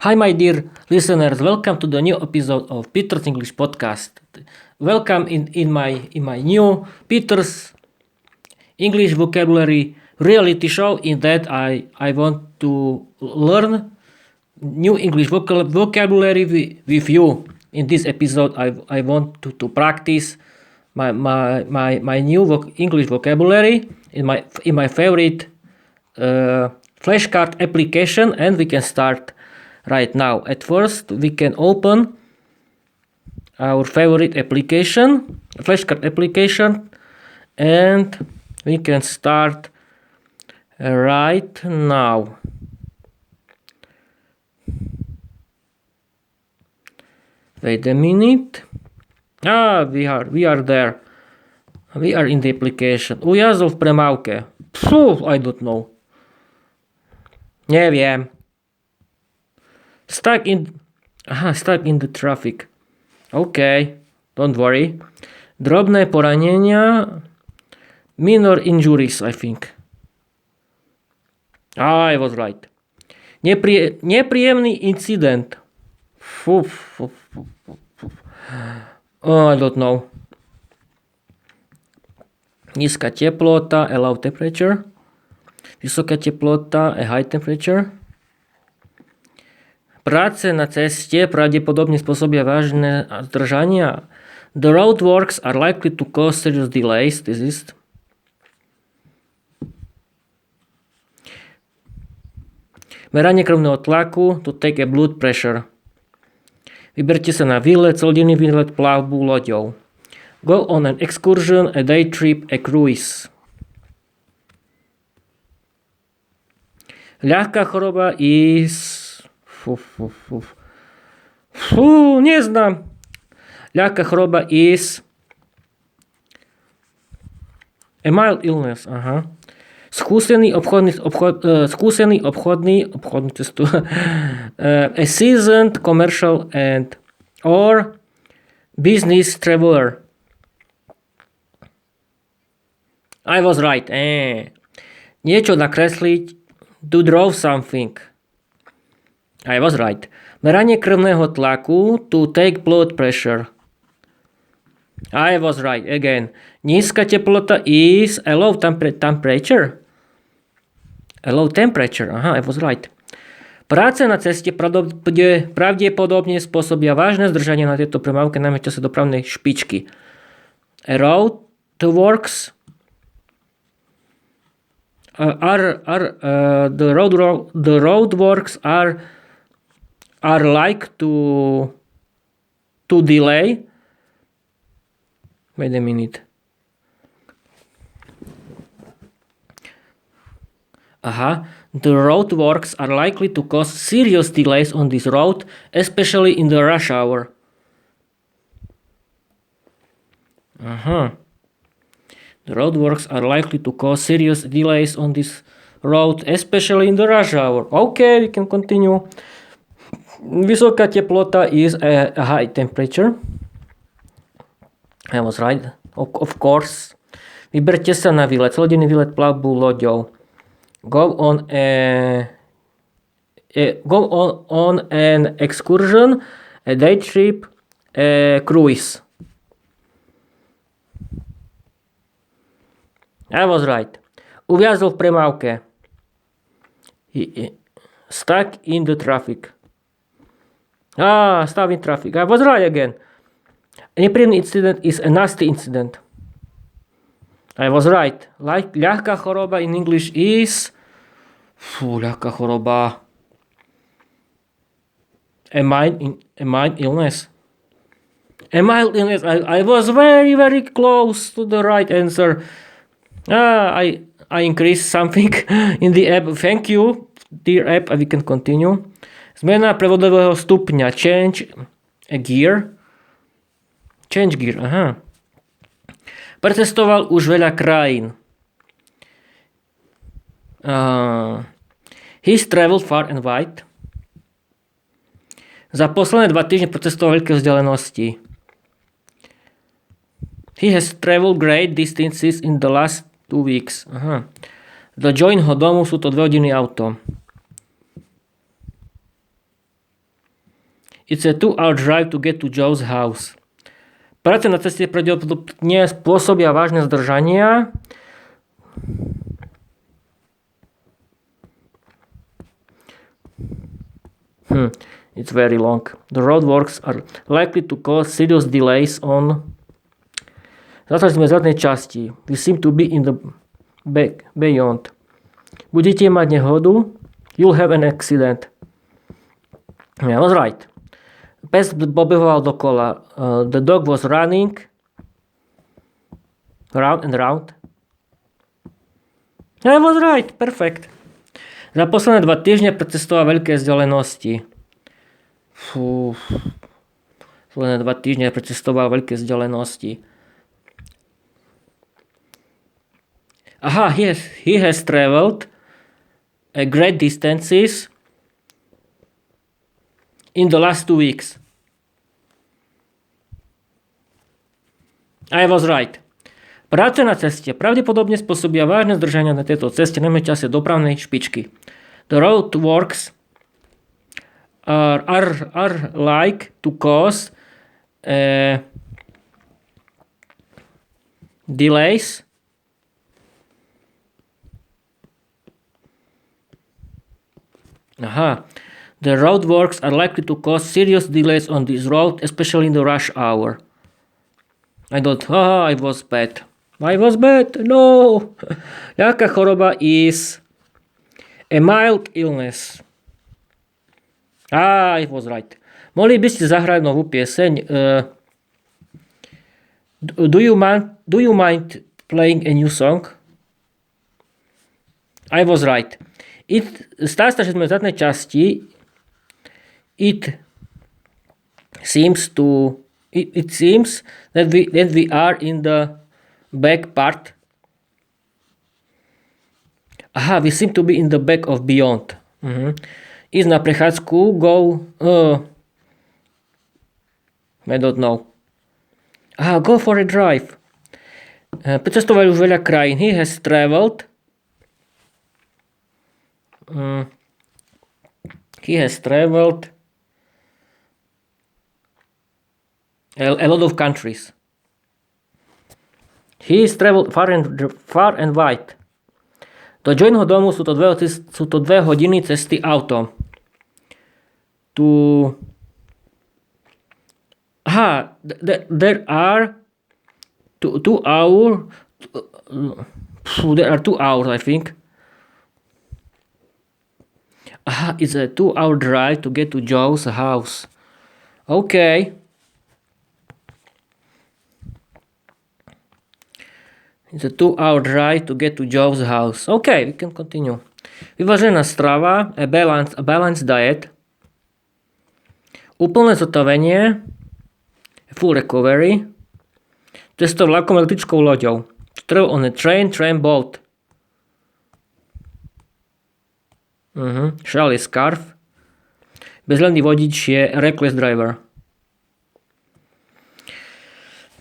Hi, my dear listeners. Welcome to the new episode of Peter's English Podcast. Welcome in my new Peter's English Vocabulary reality show. In that, I want to learn new English vocabulary with you. In this episode, I want to practice my new English vocabulary in my favorite flashcard application, and we can start right now. At first, we can open our favorite application, flashcard application, and we can start right now. Wait a minute. We are there. We are in the application. Ujazd v premávke. I don't know. Neviem. Stuck in the traffic. Okay, don't worry. Drobné poranenia. Minor injuries, I think. I was right. Nepríjemný incident. I don't know. Nízka teplota, a low temperature. Vysoká teplota, a high temperature. Práce na ceste pravdepodobne spôsobia vážne zdržania. The roadworks are likely to cause serious delays. This is. Meranie krvného tlaku, to take a blood pressure. Vyberte sa na výlet, celodenný výlet, plavbu loďou. Go on an excursion, a day trip, a cruise. Ľahká choroba is... neznám. Ľahká choroba is a mild illness. Aha. Skúsený obchodný cestu. A seasoned commercial and or business traveler. I was right. Niečo nakresliť. To draw something. I was right. Meranie krvného tlaku, to take blood pressure. I was right again. Nízka teplota is a low temperature. A low temperature. Aha, I was right. Práce na ceste pravdepodobne spôsobia vážne zdržanie na tejto premávke, najmä v čase dopravnej špičky. A road to works the roadworks are like to delay. Wait a minute. The roadworks are likely to cause serious delays on this road, especially in the rush hour. The roadworks are likely to cause serious delays on this road, especially in the rush hour. Okay, we can continue. Vysoká teplota is a high temperature. I was right, of course. Vyberte sa na výlet, celodenný výlet, plavbu loďou. Go on an excursion, a day trip, a cruise. I was right. Uviazol v premávke. Stuck in the traffic. Stuck in traffic. I was right again. Nepríjemný incident is a nasty incident. I was right. Ľahká choroba in English is... ľahká choroba. A mild illness. A mild illness. I was very, very close to the right answer. I increased something in the app. Thank you, dear app. We can continue. Zmena prevodového stupňa. Change a gear. Change gear, Precestoval už veľa krajín. He's traveled far and wide. Za posledné 2 týždne precestoval veľké vzdialenosti. He has traveled great distances in the last 2 weeks. Do joinho domu sú to 2 hodiny auto. It's a 2-hour drive to get to Joe's house. Práce na ceste pravdepodobne spôsobia vážne zdržania. It's very long. The roadworks are likely to cause serious delays on... Zase sme v zadnej časti. We seem to be in the back, beyond. Budete mať nehodu. You'll have an accident. Yeah, I was right. Pes pobehoval dokola. The dog was running round and round. I was right. Perfect. Za posledné 2 týždne precestoval veľké vzdialenosti. Posledné 2 týždne precestoval veľké vzdialenosti. Aha, he has traveled a great distances in the last 2 weeks. I was right. Práce na ceste pravdepodobne spôsobia vážne zdržania na tejto ceste, najmä v čase dopravnej špičky. The roadworks are like to cause delays The roadworks are likely to cause serious delays on this road, especially in the rush hour. I was bad. No! Jaká choroba is a mild illness. I was right. Mohli by ste zahrať novú pieseň? Do you mind playing a new song? I was right. Zdá sa, že sme v zadnej časti. It seems that we are in the back part. We seem to be in the back of beyond. Ísť na prechádzku, go, I don't know. Go for a drive. Precestoval už veľa krajín. He has traveled. A lot of countries. He has traveled far and wide. Do Joinho domu sú to 2 hodiny cesty autom. There are 2 hours. There are 2 hours, I think. It's a 2-hour drive to get to Joe's house. Okay. It's a 2-hour drive to get to Joe's house. Okay, we can continue. Vyvážená strava, a balanced diet. Úplné zotavenie, full recovery. Cesto vlakom, elektrickou loďou. Travel on a train, boat. Shall is scarf. Bezhľadný vodič je reckless driver.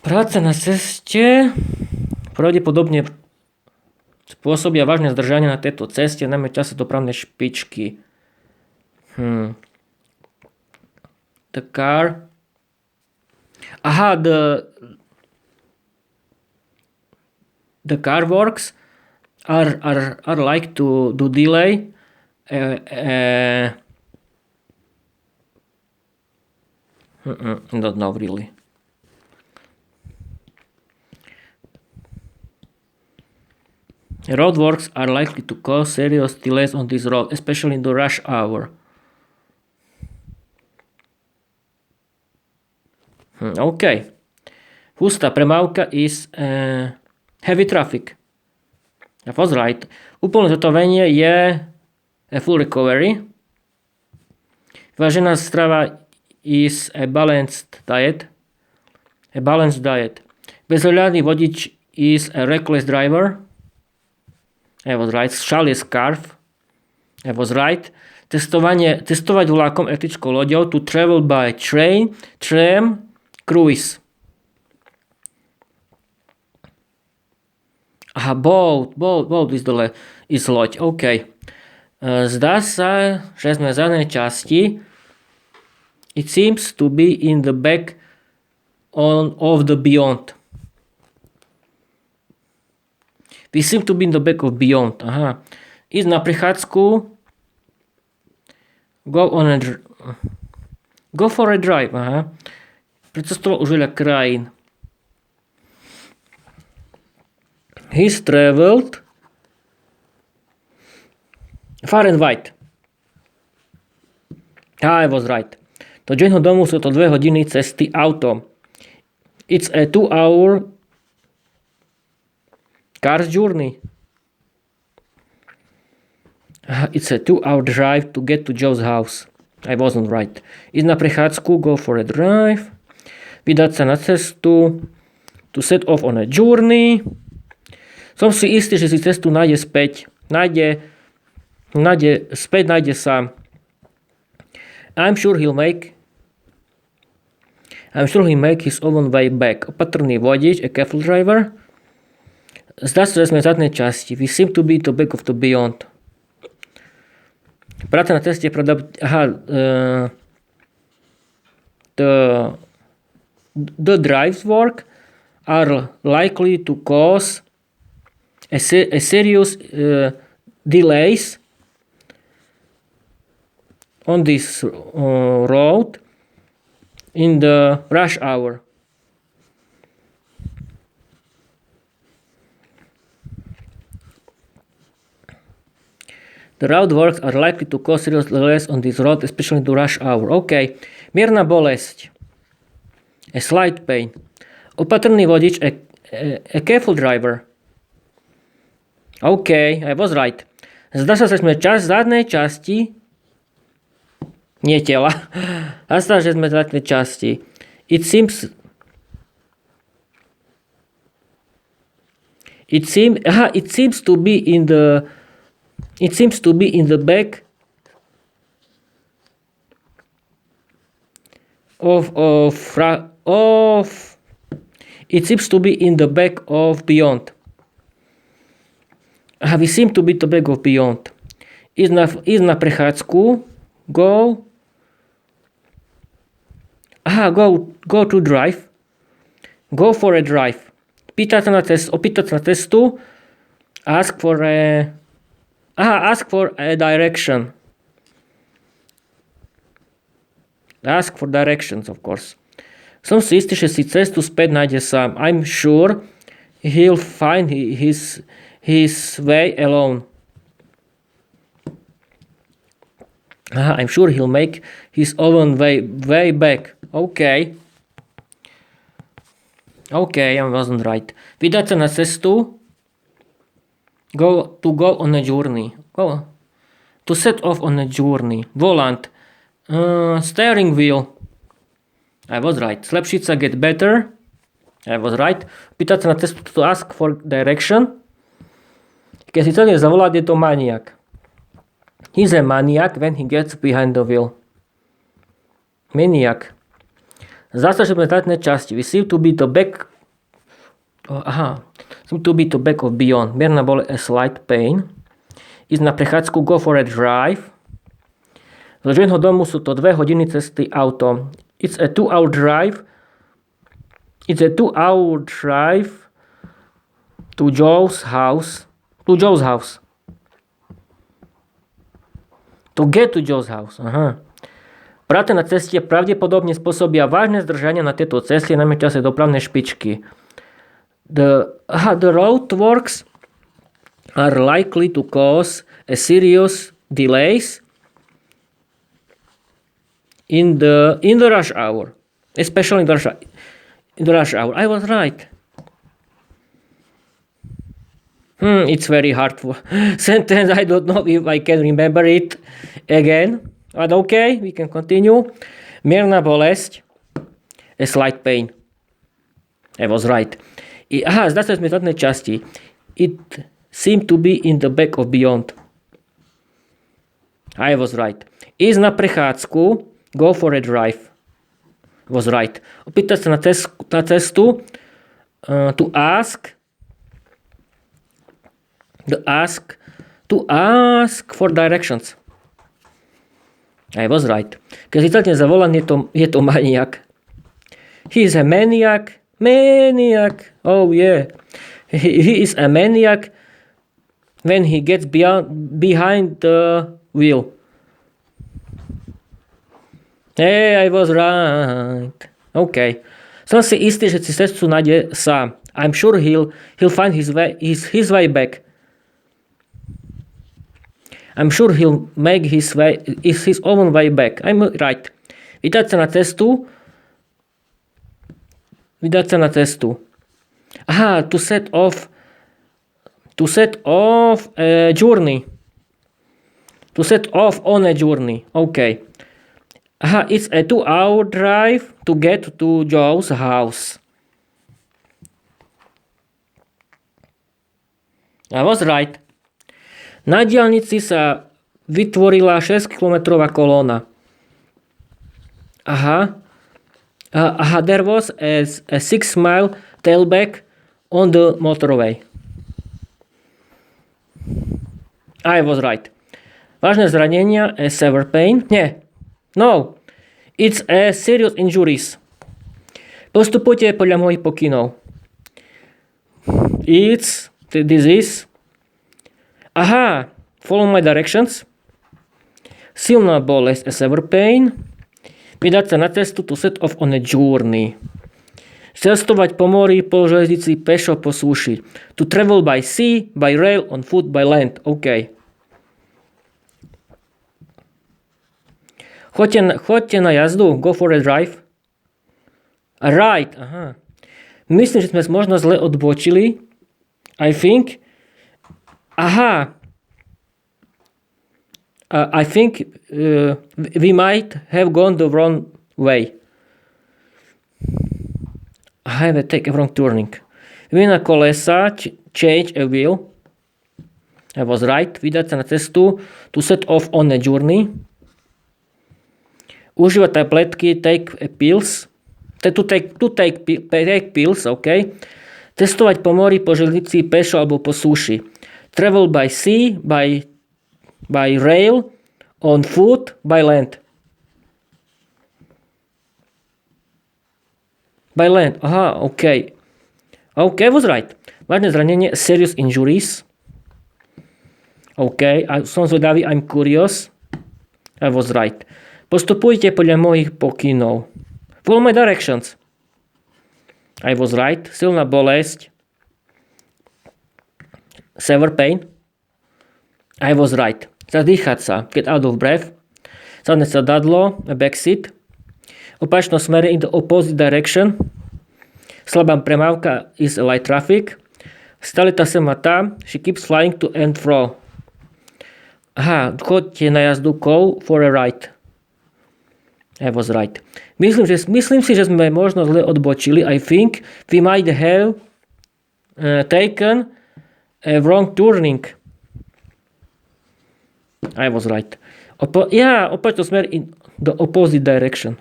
Práca na ceste pravdepodobne spôsobia vážne zdržania na tejto ceste, najmä v čase dopravnej špičky. The car. The car works are like to do delay. Don't know really. Roadworks are likely to cause serious delays on this road, especially in the rush hour. Okay. Hustá premávka is heavy traffic. I was right. Úplné zotavenie je a full recovery. Vážená strava is a balanced diet. Bezhľadný vodič is a reckless driver. I was right. Shall is scarf. I was right. Cestovať vlakom, elektrickou loďou. To travel by train, tram, cruise. Boat is loď. OK. Zdá sa, že sme v zadnej časti. It seems to be in the back of the beyond. We seem to be in the back of beyond. Aha. Ísť na prechádzku. Go for a drive. Aha. Precestoval už veľa krajín. He's traveled far and wide. I was right. Do Janeho domu sú to 2 hodiny cesty autom. It's a 2-hour car journey. It's a 2-hour drive to get to Joe's house. I wasn't right. Ísť na prechádzku, go for a drive. Vydať sa na cestu. To set off on a journey. Som si istý, že si cestu nájde späť. Nájde sám. I'm sure he'll make his own way back. Opatrný vodič, a careful driver. Zdá sa, že sme v zadnej časti. We seem to be the back of the beyond. Práca na ceste the drives work are likely to cause a serious delays on this road in the rush hour. The road works are likely to cause serious delays on this road, especially in the rush hour. OK. Mierna bolesť. A slight pain. Opatrný vodič, a careful driver. OK, I was right. Zdá sa, že sme v zadnej časti nie tela. Zdá sa, že sme v zadnej časti. It seems to be in the back beyond. We seem to be the back of beyond. Ísť na prechádzku. Go to drive. Go for a drive. Opýtať sa na cestu. Ask for a direction. Ask for directions, of course. Som si istý, že si cestu späť nájde sám. I'm sure he'll find his way alone. I'm sure he'll make his own way back. OK, I wasn't right. Vydať sa na cestu. To go on a journey. To set off on a journey. Volant. Steering wheel. I was right. Zlepšiť sa, get better. I was right. Pýtať sa na cestu, to ask for direction. Keď si celý zavolať, je to maniak. He's a maniac when he gets behind the wheel. Maniac. Zdá sa, že sme v zadnej časti. We seem to be the back. Seem to be the back of beyond. Mierna bol a slight pain. Ísť na prechádzku, go for a drive. Do Janeho domu sú to 2 hodiny cesty autom. It's a 2-hour drive. To Joe's house. To get to Joe's house. Práce na ceste pravdepodobne spôsobia vážne zdržania na tejto ceste, najmä v čase dopravnej špičky. The roadworks are likely to cause a serious delays in the rush hour, especially in the rush hour. I was right. It's very hard for sentence. I don't know if I can remember it again. But OK, we can continue. Mierna bolesť. A slight pain. I was right. Zdá sa, že sme v zadnej časti. It seemed to be in the back of beyond. I was right. Ísť na prechádzku. Go for a drive. Was right. Opýtať sa na cestu. To ask for directions. I was right. Keď si celtne zavolám, je to maniak. He is a maniac. Maniac. Oh yeah. He is a maniac when he gets behind the wheel. Hey, I was right. OK. Som si istý, že si cestu nájde sám. I'm sure he'll find his way back. I'm sure he'll make his own way back. I'm right. Vydať sa na cestu. Aha, to set off a journey. To set off on a journey. OK. Aha, it's a 2-hour drive to get to Joe's house. I was right. Na diaľnici sa vytvorila 6-kilometrová kolóna. Aha, there was a 6-mile tailback on the motorway. I was right. Vážne zranenia, a severe pain? Nie. No. It's a serious injuries. Postupujte podľa mojich pokynov. It's disease. Aha, follow my directions. Silná bolesť, a severe pain. Vydať sa na cestu, to set off on a journey. Cestovať po mori, po železnici, pešo, po súši. To travel by sea, by rail, on foot, by land. OK. Choďte na jazdu. Go for a drive. Right. Aha. Myslím, že sme možno zle odbočili. I think. Aha. I think we might have gone the wrong way. I have take a wrong turning. Vymena kolesa, change a wheel. I was right. Vydať sa na cestu. To set off on a journey. Užívať tabletky, take pills. To take pills, OK. Cestovať po mori, po železnici, pešo alebo po súši. Travel by sea, by rail, on foot, by land. By land, aha, OK. OK, was right. Vážne zranenie, serious injuries. OK, a som zvedavý, I'm curious. I was right. Postupujte podľa mojich pokynov. Follow my directions. I was right. Silná bolesť. Severe pain. I was right. Zadýchať sa. Get out of breath. Zadné sedadlo. Back seat. Opačnom smere in the opposite direction. Slabá premávka is light traffic. Stále tá sem a tam. She keeps flying to and fro. Aha, choďte na jazdu. Go for a ride. I was right. Myslím si, že sme možno zle odbočili. I think we might have taken a wrong turning. I was right. Opačný smer in the opposite direction.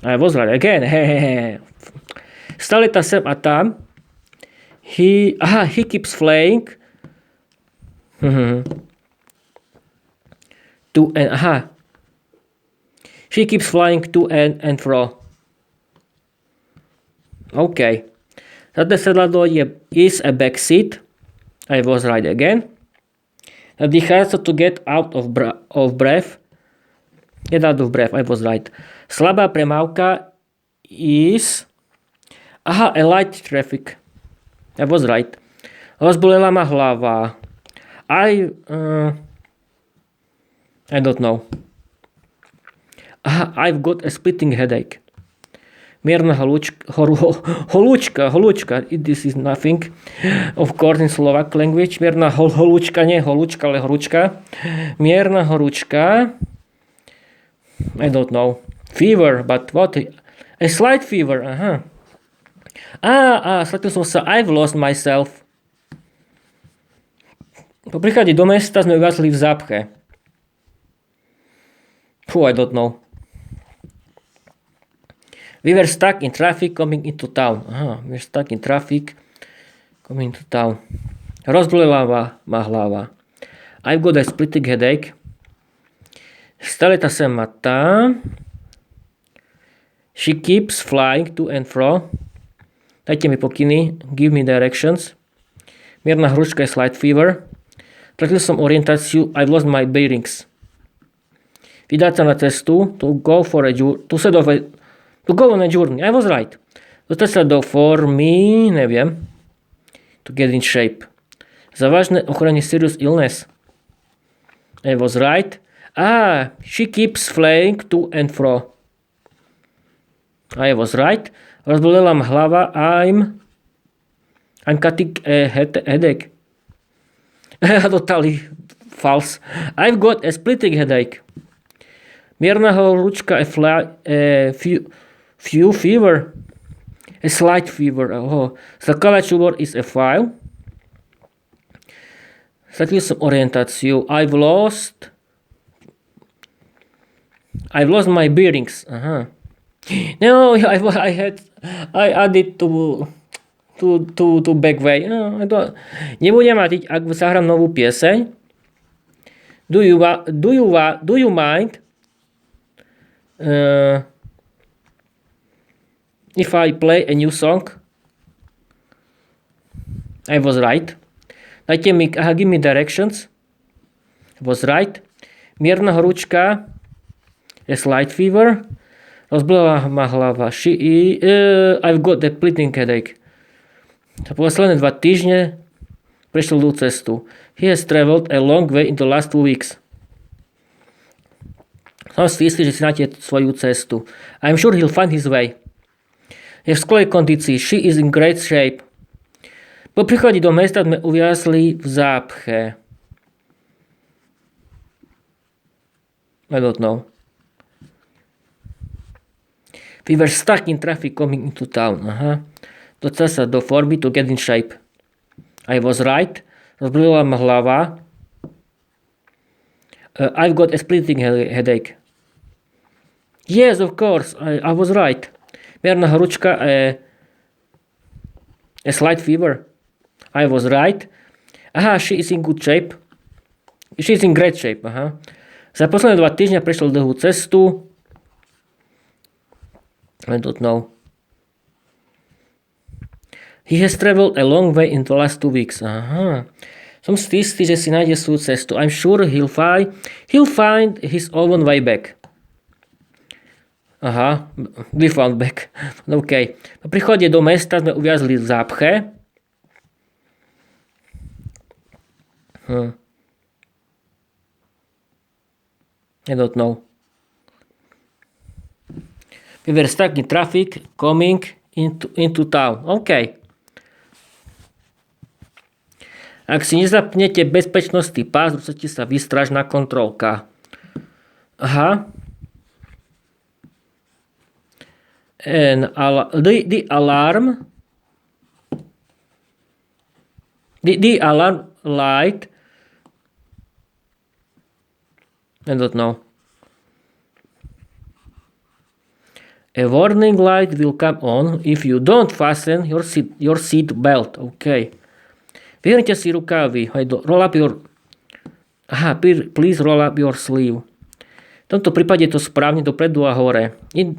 I was right again. Stále tá sem a tam. He keeps flying. She keeps flying to and fro. OK. Zadné sedadlo is a back seat. I was right again. Nadýchať sa to get out of breath. Get out of breath. I was right. Slabá premávka is a light traffic. I was right. Rozbolela ma hlava. I don't know. I've got a splitting headache. Mierna holúčka. This is nothing. Of course in Slovak language. Mierna holúčka, nie holúčka, ale horúčka. Mierna horúčka. I don't know. Fever, but what? A slight fever, aha. Stratil som sa. I've lost myself. Po príchode do mesta sme uviazli v zápche. I don't know. We were stuck in traffic coming into town. We're stuck in traffic coming into town. Rozbolela ma hlava. I've got a splitting headache. Stále tá samotná. She keeps flying to and fro. Dajte mi pokyny. Give me directions. Mierna hručka je slight fever. Stratil som orientáciu. I've lost my bearings. Vydať sa na cestu. To go for a journey. To go on a journey. I was right. Dostať sa do formy. Neviem. To get in shape. Závažné ochorenie serious illness. I was right. She keeps flying to and fro. I was right. Rozbolela ma hlava. I'm getting a headache. Totally false. I've got a splitting headache. Mierna horúčka, a few fever. A slight fever. Zakladač súbor is a file. Stratil som orientáciu. I've lost my bearings. Aha. No, I added to back way. No, nebudem mať, ak zahrám novú pieseň. Do you mind if I play a new song? I was right. Dajte mi, give me directions. I was right. Mierna horúčka, a slight fever. Rozbolela ma hlava. I've got a splitting headache. Za posledné 2 týždne prešiel dlhú cestu. He has traveled a long way in the last 2 weeks. Som si istý, že si nájde svoju cestu. I'm sure he'll find his way. Je v skvelej kondícii. She is in great shape. Po príchode do mesta sme uviazli v zápche. I don't know. We were stuck in traffic coming into town. Aha. Dostal sa do formy to get in shape. I was right. Rozbolela ma hlava. I've got a splitting headache. Yes, of course. I was right. Mierna horúčka, a slight fever. I was right. She is in good shape. She is in great shape. Za posledné 2 týždňa prešiel dlhú cestu. I don't know. He has traveled a long way in the last 2 weeks. Som si istý, že si nájde svoju cestu. I'm sure he'll find his own way back. We found back. OK. Po príchode do mesta sme uviazli v zápche. I don't know. We were stuck in traffic coming into town. OK. Ak si nezapnete bezpečnostný pás, dostanete sa výstražná kontrolka. And the alarm light, I don't know. A warning light will come on if you don't fasten your seat belt. OK. Vyhrňte si rukávy. Roll up your... please roll up your sleeve. V tomto prípade je to správne dopredu a hore. I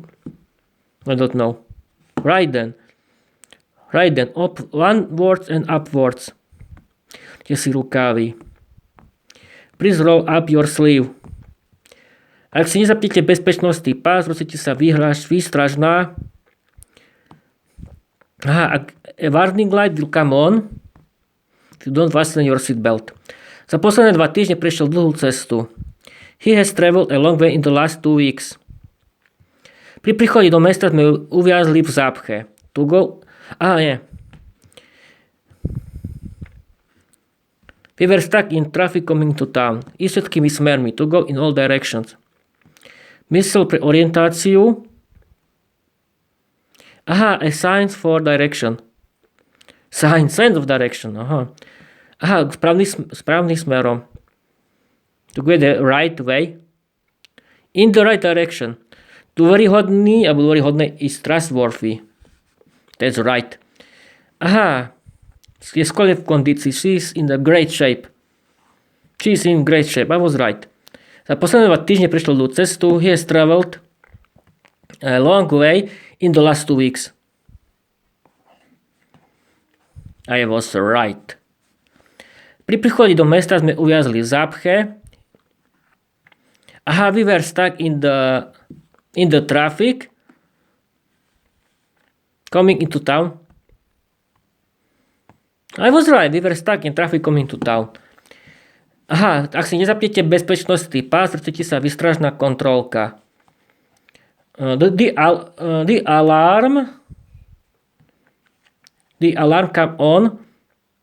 don't know. Right then. Onwards and upwards. Vyhrňte si rukávy. Please roll up your sleeve. Ak si nezapnete bezpečnostný pás, musíte sa výstražná. A warning light will come on if you don't fasten your seat belt. Za posledné 2 týždne prešiel dlhú cestu. He has traveled a long way in the last 2 weeks. Pri príchode do mesta sme uviazli v zápche. To go... We were stuck in traffic coming to town. I všetkými smermi. To go in all directions. Mysel pre orientáciu. A signs for direction. Signs of direction. Správny smerom. To go the right way. In the right direction. Dôveryhodný alebo dôveryhodné is trustworthy. That's right. Je skvelé v kondícii. She's in the great shape. She's in great shape. I was right. Za posledné 2 týždne prišlo dlhú cestu. He has traveled a long way in the last 2 weeks. I was right. Pri príchode do mesta sme uviazli v zápche. Aha, we were stuck in the traffic. Coming into town. I was right, we were stuck in traffic coming to town. Aha, ak si nezapnete bezpečnostný pás, vrtete sa výstražná kontrolka. The alarm come on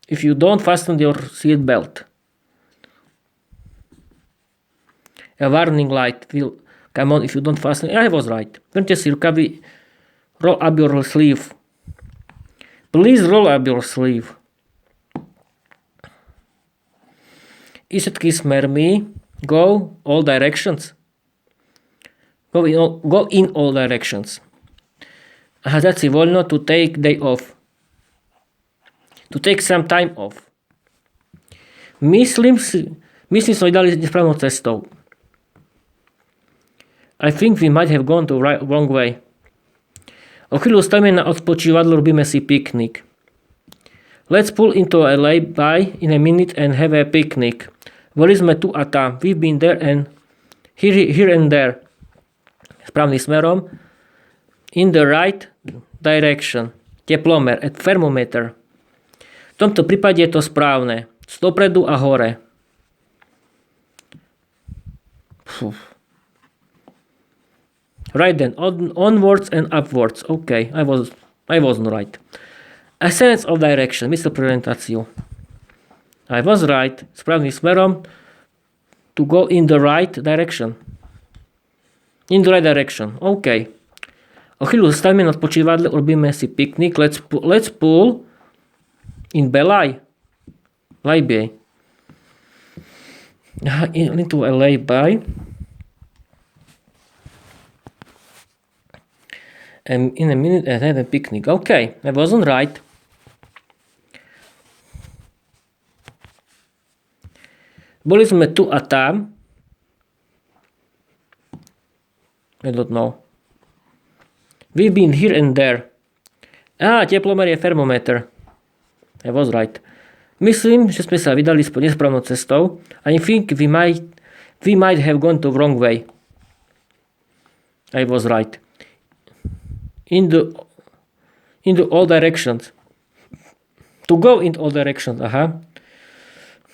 if you don't fasten your seat belt. A warning light will come on if you don't fasten. I was right. Vrňte si rukavy. Roll up your sleeve. Please roll up your sleeve. Všetky smermi. Go all directions. Go in all directions. Aha, dať si voľno. To take day off. To take some time off. Myslím, sme dali nesprávnou cestou. I think we might have gone the wrong way. O chvíľu stavíme na odpočívadlo, robíme si piknik. Let's pull into a lay-by in a minute and have a picnic. Boli sme tu a tam. We've been there and here and there. Správnym smerom. In the right direction. Teplomer, a thermometer. V tomto prípade je to správne. Dopredu a hore. Right then, onwards and upwards. OK, I wasn't right. A sense of direction, mysl pre orientáciu. I was right, správnym smerom. To go in the right direction. In the right direction, OK. O chvíľu stavíme na odpočívadle, urobíme si piknik. Let's pull in Belaj. Lay-by. Into a lay-by. And in a minute and have a picnic. OK, I wasn't right. Boli sme tu a tam. I don't know. We've been here and there. Teplomer je thermometer. I was right. Myslím, že sme sa vydali nesprávnou cestou. I think we might have gone the wrong way. I was right. In the all directions. To go in all directions. Aha.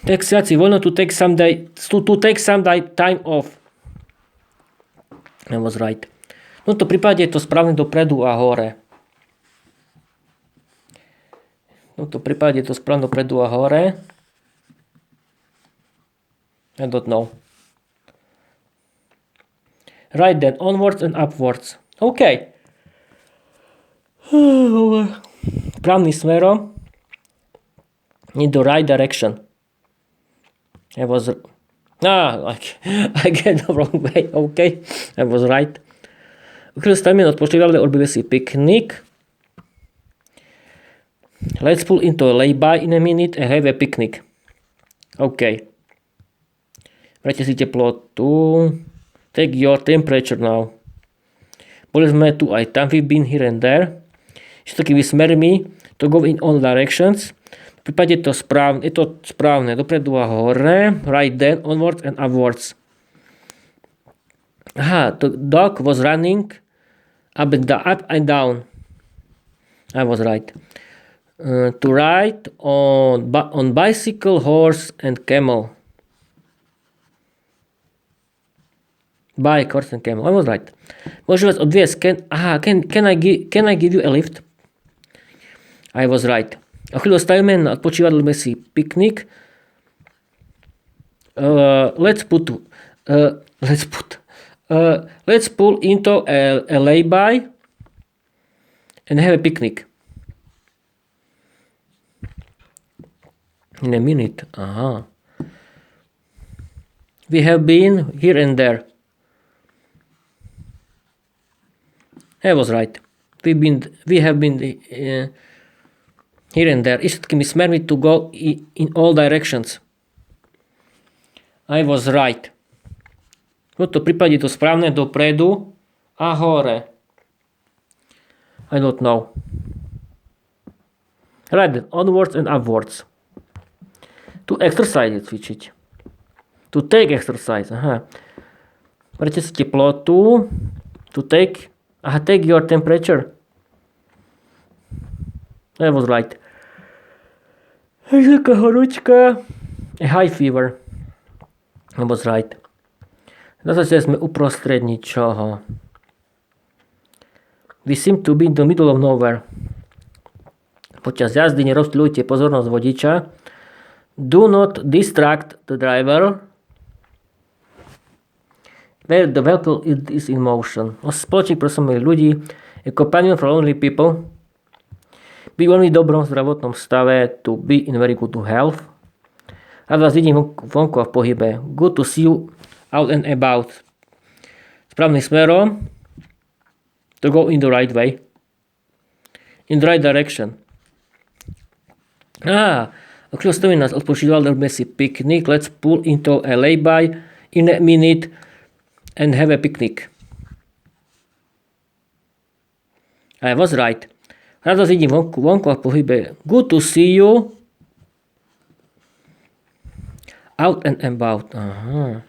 Textáci voľno to take some time off. I was right. V tomto prípade je to správne dopredu a hore. I don't know. Right then, onwards and upwards. OK. Správnym smerom. In the right direction. I get the wrong way. OK, I was right. Chvíľu stavíme odpočívadle, urobíme si piknik. Let's pull into a lay-by in a minute and have a picnic. OK. Vrajte si teplotu. Take your temperature now. Boli sme tu aj tam. We've been here and there. Všetkými smermi. To go in all directions. V prípade je to správne. Dopredu a hore. Right then, onwards and upwards. Aha, the dog was running up and down. I was right. To ride on bicycle, horse and camel. Bike, horse and camel. I was right. Môžem vás odviesť. Can I give you a lift? I was right. O chvíľu stavíme na odpočívadle si piknik. Let's pull into a lay-by and have a picnic. In a minute. Aha. We have been here and there. I was right. We have been here and there. Všetkými smermi to go in all directions. I was right. V tomto prípade je to správne dopredu a hore. I don't know. Right, onwards and upwards. To exercise je cvičiť. To take exercise. Aha. Berte si teplotu. To take. Aha, take your temperature. That was right. Taká horúčka. A high fever. That was right. Zase sme uprostred ničoho. We seem to be in the middle of nowhere. Počas jazdy nerozptýľujte pozornosť vodiča. Do not distract the driver where the vehicle is in motion. Spoločník pre samých ľudí. A companion for lonely people. Byť veľmi dobrom zdravotnom stave. To be in very good health. A vás vidím vonku a v pohybe. Good to see you out and about. Správnym smerom. To go in the right way. In the right direction. O'clock stojí nás odpočíval, robíme si picnic. Let's pull into a lay-by in a minute and have a picnic. I was right. Rado vidím vonku a v pohybe. Good to see you out and about. Aha.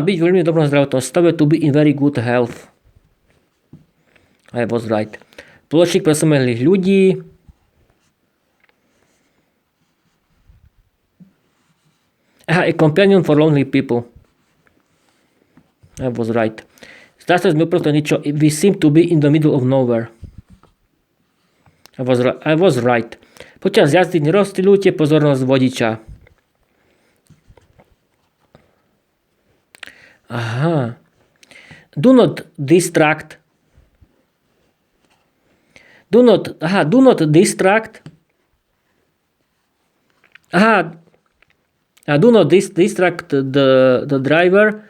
Byť veľmi dobrom zdravotnom stave. To be in very good health. I was right. Spoločník pre samelých ľudí. A companion for lonely people. I was right. Zdá sa, sme uprostred niečo. We seem to be in the middle of nowhere. I was right. Počas jazdy nerozptýľujte pozornosť vodiča. Aha. Do not distract. Do not distract. Do not distract the driver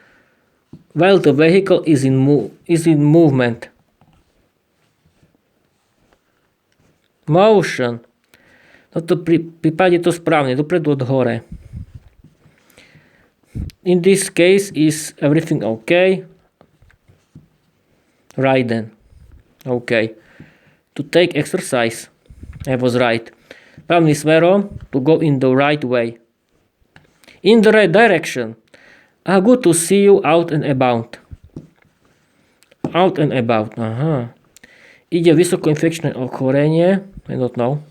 while the vehicle is in movement. Motion. Toto prípade to správne, dopredu od hore. In this case is everything okay? Right then. Okay. To take exercise. I was right. Právnym smerom. To go in the right way. In the right direction. Good to see you out and about. Out and about. Aha. Ide vysokoinfekčné ochorenie. I don't know.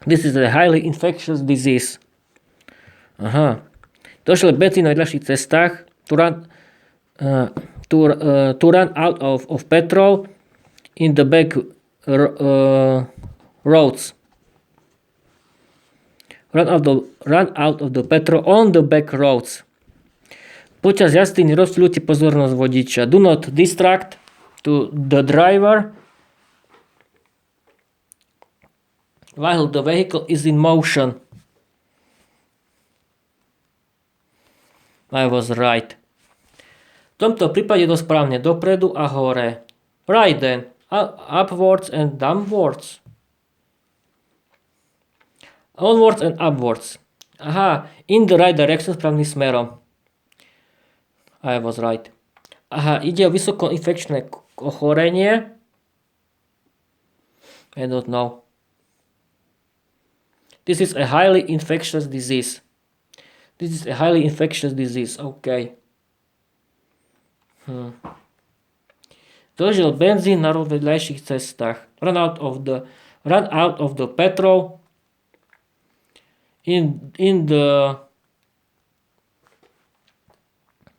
This is a highly infectious disease. Aha. Došli bežci na najľahších cestách to run out of petrol in the back roads. Run out of the petrol on the back roads. Počas jazdy nerozptýľujte pozornosť vodiča. Do not distract to the driver while the vehicle is in motion. I was right. V tomto prípade to správne dopredu a hore. Right then. Upwards and downwards. Onwards and upwards. Aha. In the right direction, správnym smerom. I was right. Aha. Ide o vysokoinfekčné ochorenie. I don't know. This is a highly infectious disease. This is a highly infectious disease. OK. Dožil benzín na vedľajších cestách. Run out of the petrol in the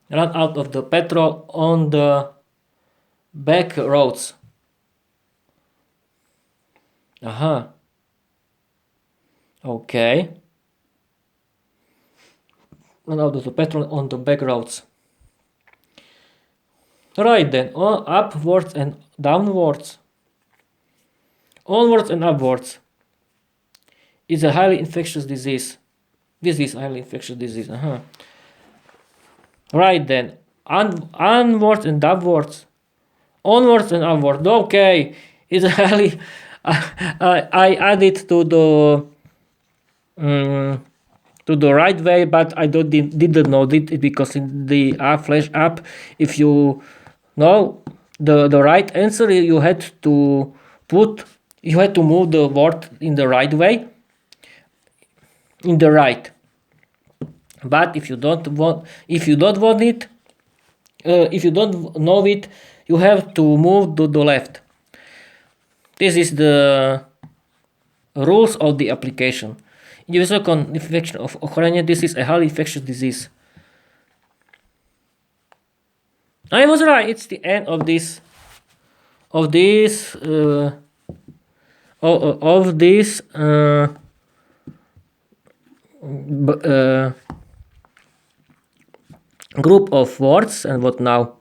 run out of the petrol on the back roads. Aha. OK. Run out of the petrol on the back roads. Right then, upwards and downwards. Onwards and upwards. It's a highly infectious disease. This is a highly infectious disease. Right then, onwards and upwards. Onwards and upwards. Okay, it's a highly. I added to the to the right way, but I didn't know it because in the Flash app, if you know the right answer, you had to move the word in the right way, in the right. But if you don't want it, if you don't know it, you have to move to the left. This is the rules of the application. Individual infection of ochorenie, this is a highly infectious disease. I was right. It's the end of this group of words. And what now?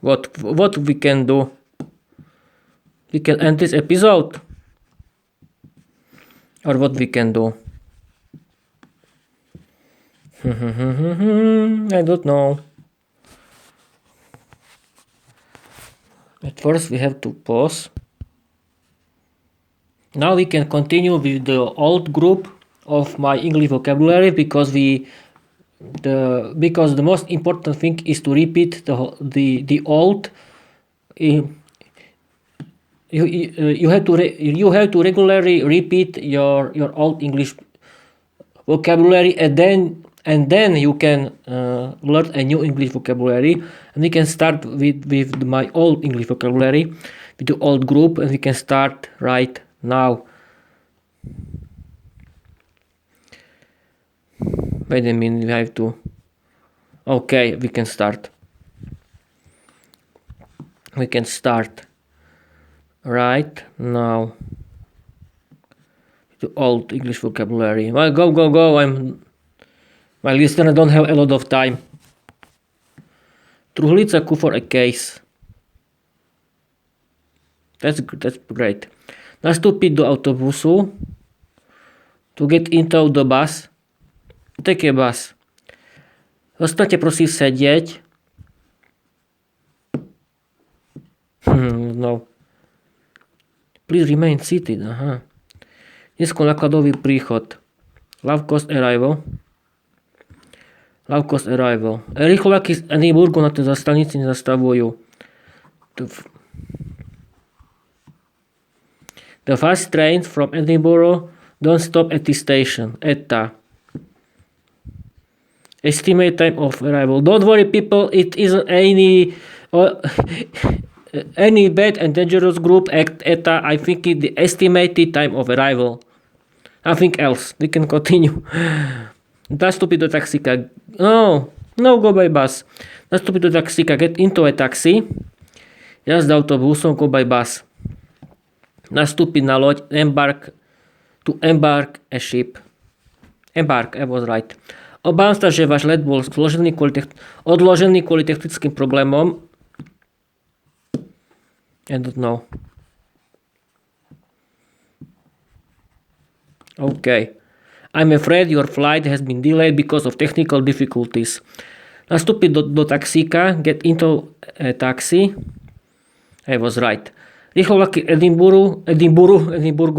What we can do? We can end this episode, or what we can do? I don't know. At first we have to pause. Now we can continue with the old group of my English vocabulary because the most important thing is to repeat the old. You have to regularly repeat your old English vocabulary, and then you can learn a new English vocabulary. And we can start with my old English vocabulary, with the old group, and we can start right now. Wait a minute, we have to. Okay, we can start. We can start right now. The old English vocabulary. Well, go. My listener don't have a lot of time. Truhlica for a case. That's great. Nastúpiť do autobusu. To get into the bus. Take a bus. Zostaňte prosím sedieť. No. Please remain seated. Aha. Nízkonakladový príchod. Low cost arrival. Rýchlováky z Edinburghu na tej stanici nezastavujú. The fast trains from Edinburgh don't stop at this station. ETA. Estimate time of arrival. Don't worry, people, it isn't any bad and dangerous group act ETA. I think it's the estimated time of arrival. Nothing else. We can continue. Nastúpiť do taxíka. No, go by bus. Nastúpiť do taxíka. Get into a taxi. Jazda autobusom. Go by bus. Nastúpiť na loď. To embark a ship. Embark, I was right. Obávam sa, že váš let bol odložený kvôli technickým problémom. I don't know. Okay. I'm afraid your flight has been delayed because of technical difficulties. Nastúpiť do taxíka. Get into a taxi. I was right. Rýchlovlaky Edinburghu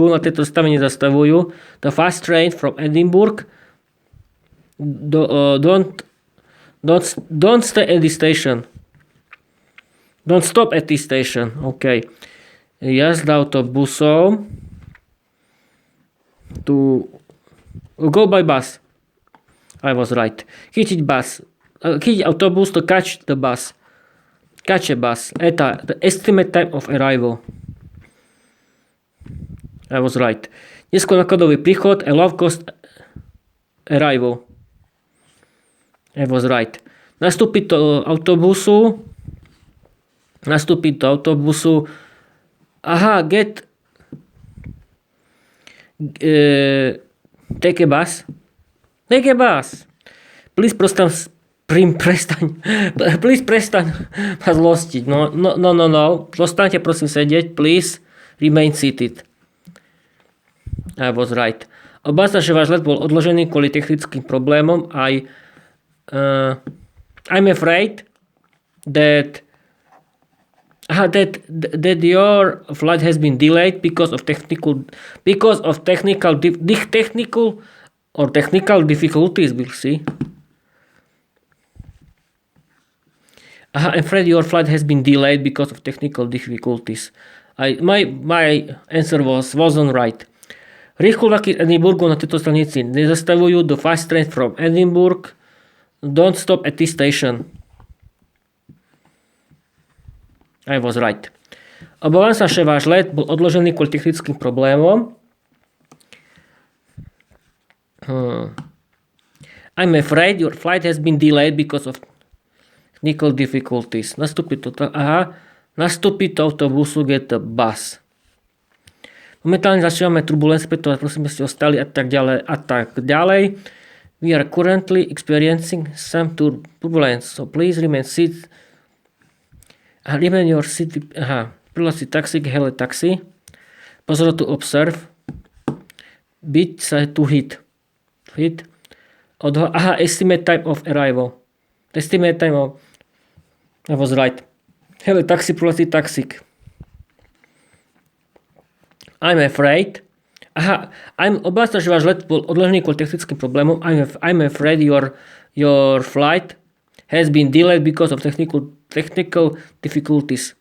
na tejto stave nezastavujú. The fast train from Edinburgh. Don't stay at this station. Don't stop at this station. OK. Jazda autobusom. To go by bus. I was right. Chytiť autobus, to catch the bus. Catch a bus. ETA, the estimate time of arrival. I was right. Nízkonakladový príchod, a low cost arrival. I was right. Nastúpiť do autobusu. Aha, take a bus. Please prestaň ma zlostiť. No. Zostaňte prosím sedieť. Please remain seated. I was right. Obávam sa, že váš let bol odložený kvôli technickým problémom. I'm afraid that That your flight has been delayed because of technical difficulties. We'll see. I'm afraid your flight has been delayed because of technical difficulties. My answer wasn't right. Rýchlo vlaky z Edinburghu na tejto stanici nezastavujú. The fast train from Edinburgh don't stop at this station. I was right. Obávam sa, že váš let bol odložený kvôli technickým problémom. I'm afraid your flight has been delayed because of technical difficulties. Nastúpiť do autobusu, get the bus. Momentálne zažívame turbulencie, preto prosím, ste ostali a tak ďalej. We are currently experiencing some turbulence, so please remain seated. Remain your seat. Prihlásiť taxi, hele taxi. Pozor to observe. Byť sa to hit. Estimate time of arrival. Estimate time of... I was right. Hele taxi, prihlásiť taxík. I'm afraid. Obávam sa, že váš let bol odložený kvôli technickým problémom. I'm afraid your flight has been delayed because of technical difficulties.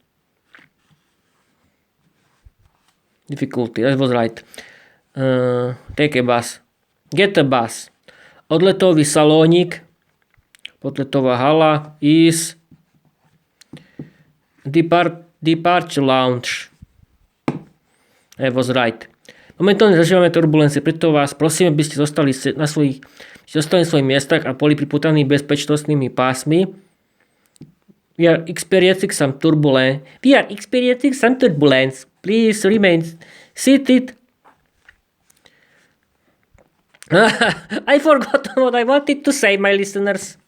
That was right. Take a bus. Get a bus. Odletový salónik, podletová hala is departure lounge. I was right. Momentálne zažívame turbulencie, preto vás prosím, aby ste zostali na svojich miestach a boli pripútaní bezpečnostnými pásmi. We are experiencing some turbulence. Please remain seated. I forgot what I wanted to say, my listeners.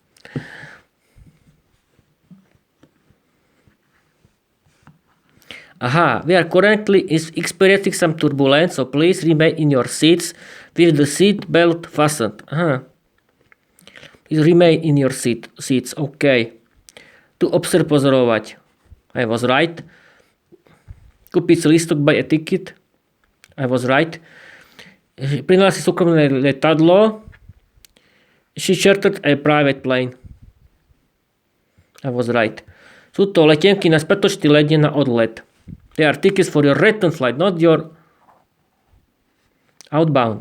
We are currently experiencing some turbulence, so please remain in your seats with the seat belt fastened. Please remain in your seats. OK. Tu observ pozorovať. I was right. Kúpiť si lístok, buy a ticket. I was right. Prihlásiť súkromné letadlo. She chartered a private plane. I was right. Sú to letenky na spätočný let, nie na odlet. They are tickets for your return flight, not your outbound.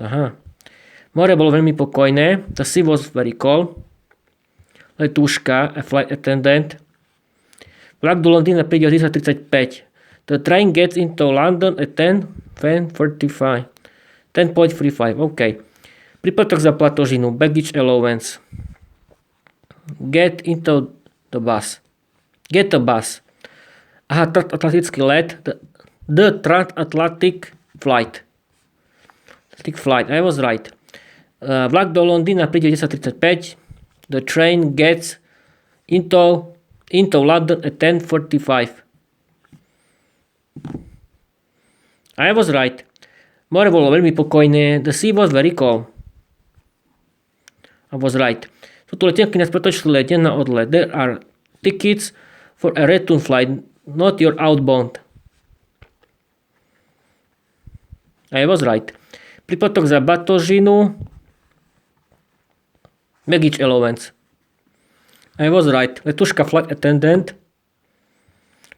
More bolo veľmi pokojné. The sea was very cold. Letúška, a flight attendant. Vlak do Londýna príde o 10:35. The train gets into London at 10:45. OK. Príplatok za platožinu. Baggage allowance. Get into the bus. Get a bus. Transatlantický let. The transatlantic flight. I was right. Vlak do Londýna príde 10:35. The train gets into London at 10:45. I was right. More bolo veľmi pokojné. The sea was very calm. I was right. Sú tu letenky na spätočný let, na odlet. There are tickets for a return flight, not your outbound. I was right. Príplatok za batožinu. Baggage allowance. I was right. Letuška flight attendant.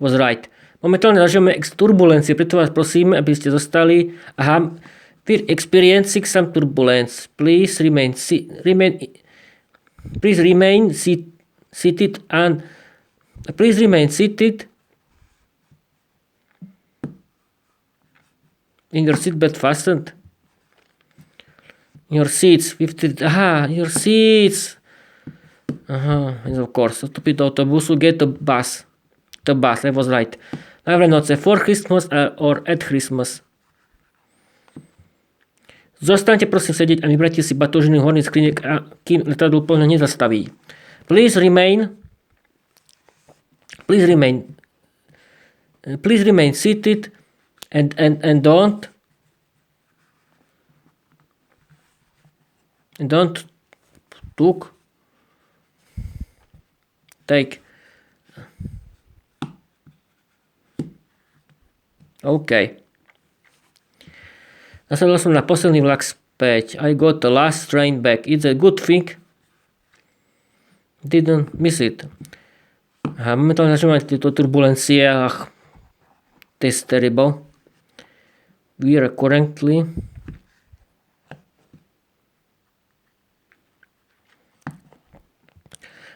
Was right. Momentálne zažívame turbulencie, preto vás prosím, aby ste zostali. We're experiencing some turbulence. Please remain seated and please remain seated in your seatbelt fastened. Your seats. Your seats. Of course. Vstúpiť do autobusu. Get the bus. The bus. I was right. Na Vianoce. For Christmas or at Christmas. Zostaňte prosím sedieť a vybrajte si batožiny horných skriniek, kým letadlo plne nezastaví. Please remain seated and don't take OK. Nasadol som na posledný vlak späť. I got the last train back. It's a good thing. Didn't miss it. Aha, momentálne začíname tieto turbulencie. Ach, this is terrible. We are currently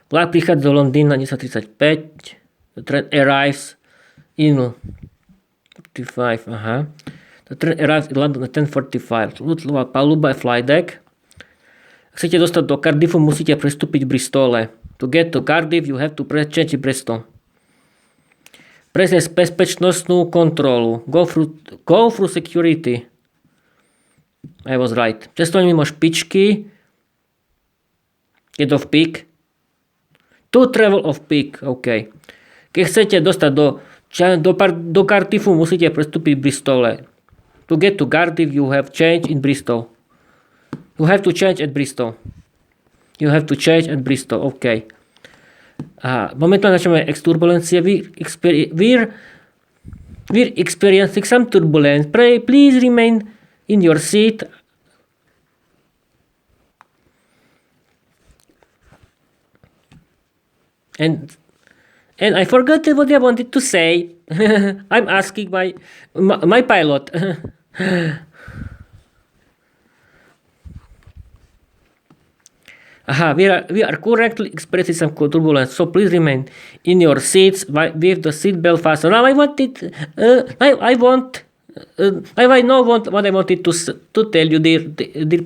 vlak prichádza do Londýna 10:35. The train arrives in 55. Aha. The train arrives in London at 10:45. Ľudová paluba je fly deck. Ak chcete dostať do Cardiffu, musíte prestúpiť v Bristole. To get to Cardiff, you have to change Bristol. Prejsť bezpečnostnú kontrolu. Go through security. I was right. Cestovanie mimo špičky. Get off peak. To travel off peak. OK. Keď chcete dostať do Cardiffu, musíte prestúpiť v Bristole. To get to Cardiff, you have change in Bristol. You have to change at Bristol. You have to change at Bristol. OK. A momentálne začneme turbulencie. We're experiencing some turbulence. Please remain in your seat. And I forgot what I wanted to say. I'm asking my pilot. Aha, we are currently experiencing some turbulence, so please remain in your seats with the seatbelt fastened. Now I know what I wanted to tell you, dear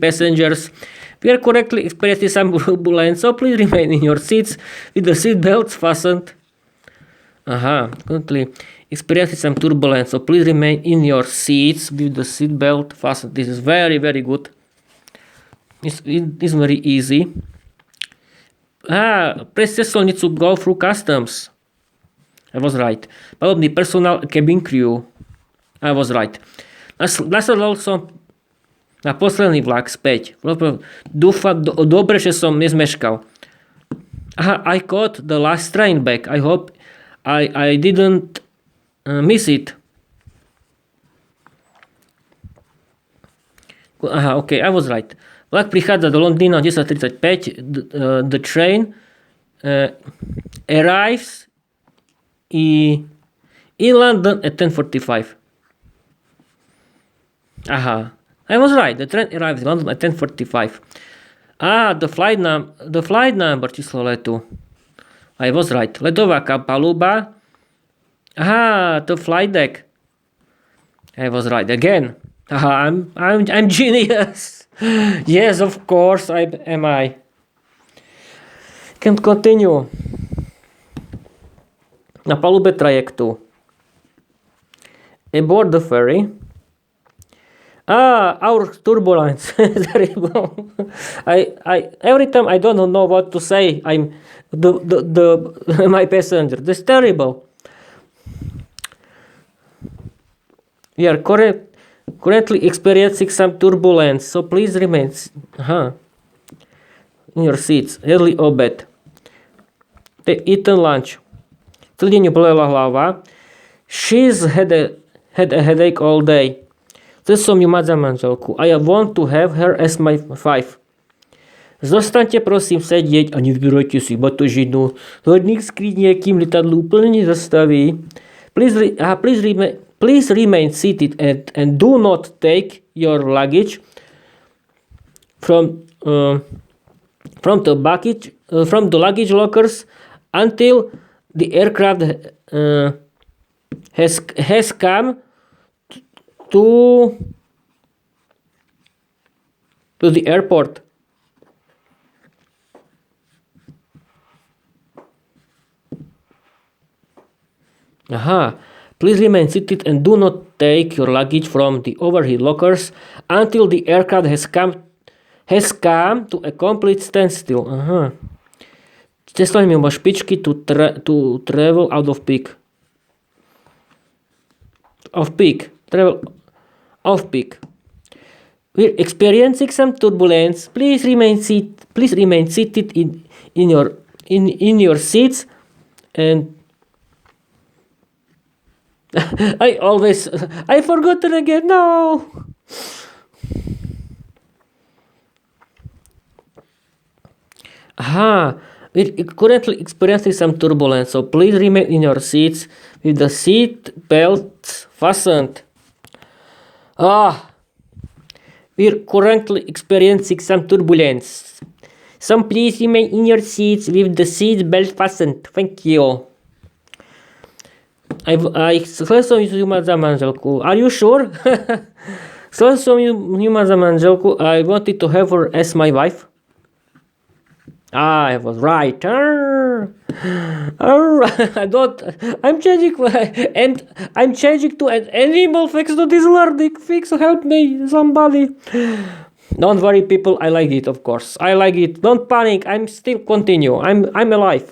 passengers. We are currently experiencing some turbulence, so please remain in your seats with the seatbelts fastened. Aha, currently experiencing some turbulence, so please remain in your seats with the seatbelt fastened. This is very, very good. It's very easy. Press cestovnicu, go through customs. I was right. Palubný personál, cabin crew. I was right. Nasledol som na posledný vlak späť. Dúfam, dobre, že som nezmeškal. Aha, I caught the last train back. I hope I didn't miss it. Aha, OK, I was right. Vlak prichádza do Londýna 10:35. The train arrives in London at 10:45. Aha, I was right. The train arrives in London at 10:45. The flight number, číslo letu. I was right. Letová paluba. Aha, the flight deck. I was right again. Aha, I'm genius. Yes, of course am I. Can continue. Na palube trajektu. Aboard the ferry. Our turbulence. Terrible. Every time I don't know what to say. I'm my passenger. That's terrible. We are currently experiencing some turbulence, so please remain in your seats. Early obed. Eaten lunch. Celý deň bolela hlava. She's had a headache all day. Chcel som ju mať za manželku. I want to have her as my wife. Zostaňte prosím sedieť a nevybírajte si batožinu. Hľadník skríň kým lietadlo úplne nezastaví. Please remain seated and do not take your luggage from the luggage lockers until the aircraft has come to the airport. Aha. Please remain seated and do not take your luggage from the overhead lockers until the aircraft has come to a complete standstill. Aha. Cestovanie mimo špičky to travel out of peak. Travel off peak. We're experiencing some turbulence. Please remain seated in your seats and I forgot it again. No. Aha, we're currently experiencing some turbulence, so please remain in your seats with the seat belts fastened. Ah, we're currently experiencing some turbulence. So please remain in your seats with the seat belt fastened. Thank you. Chcel som ju mať za manželku. Are you sure? Chcel som ju mať za manželku. I wanted to have her as my wife. I was right. I don't. I'm changing and I'm changing to an animal thanks to this learning. Fix, help me, somebody. Don't worry, people. I like it, of course. I like it. Don't panic. I'm still continue. I'm alive.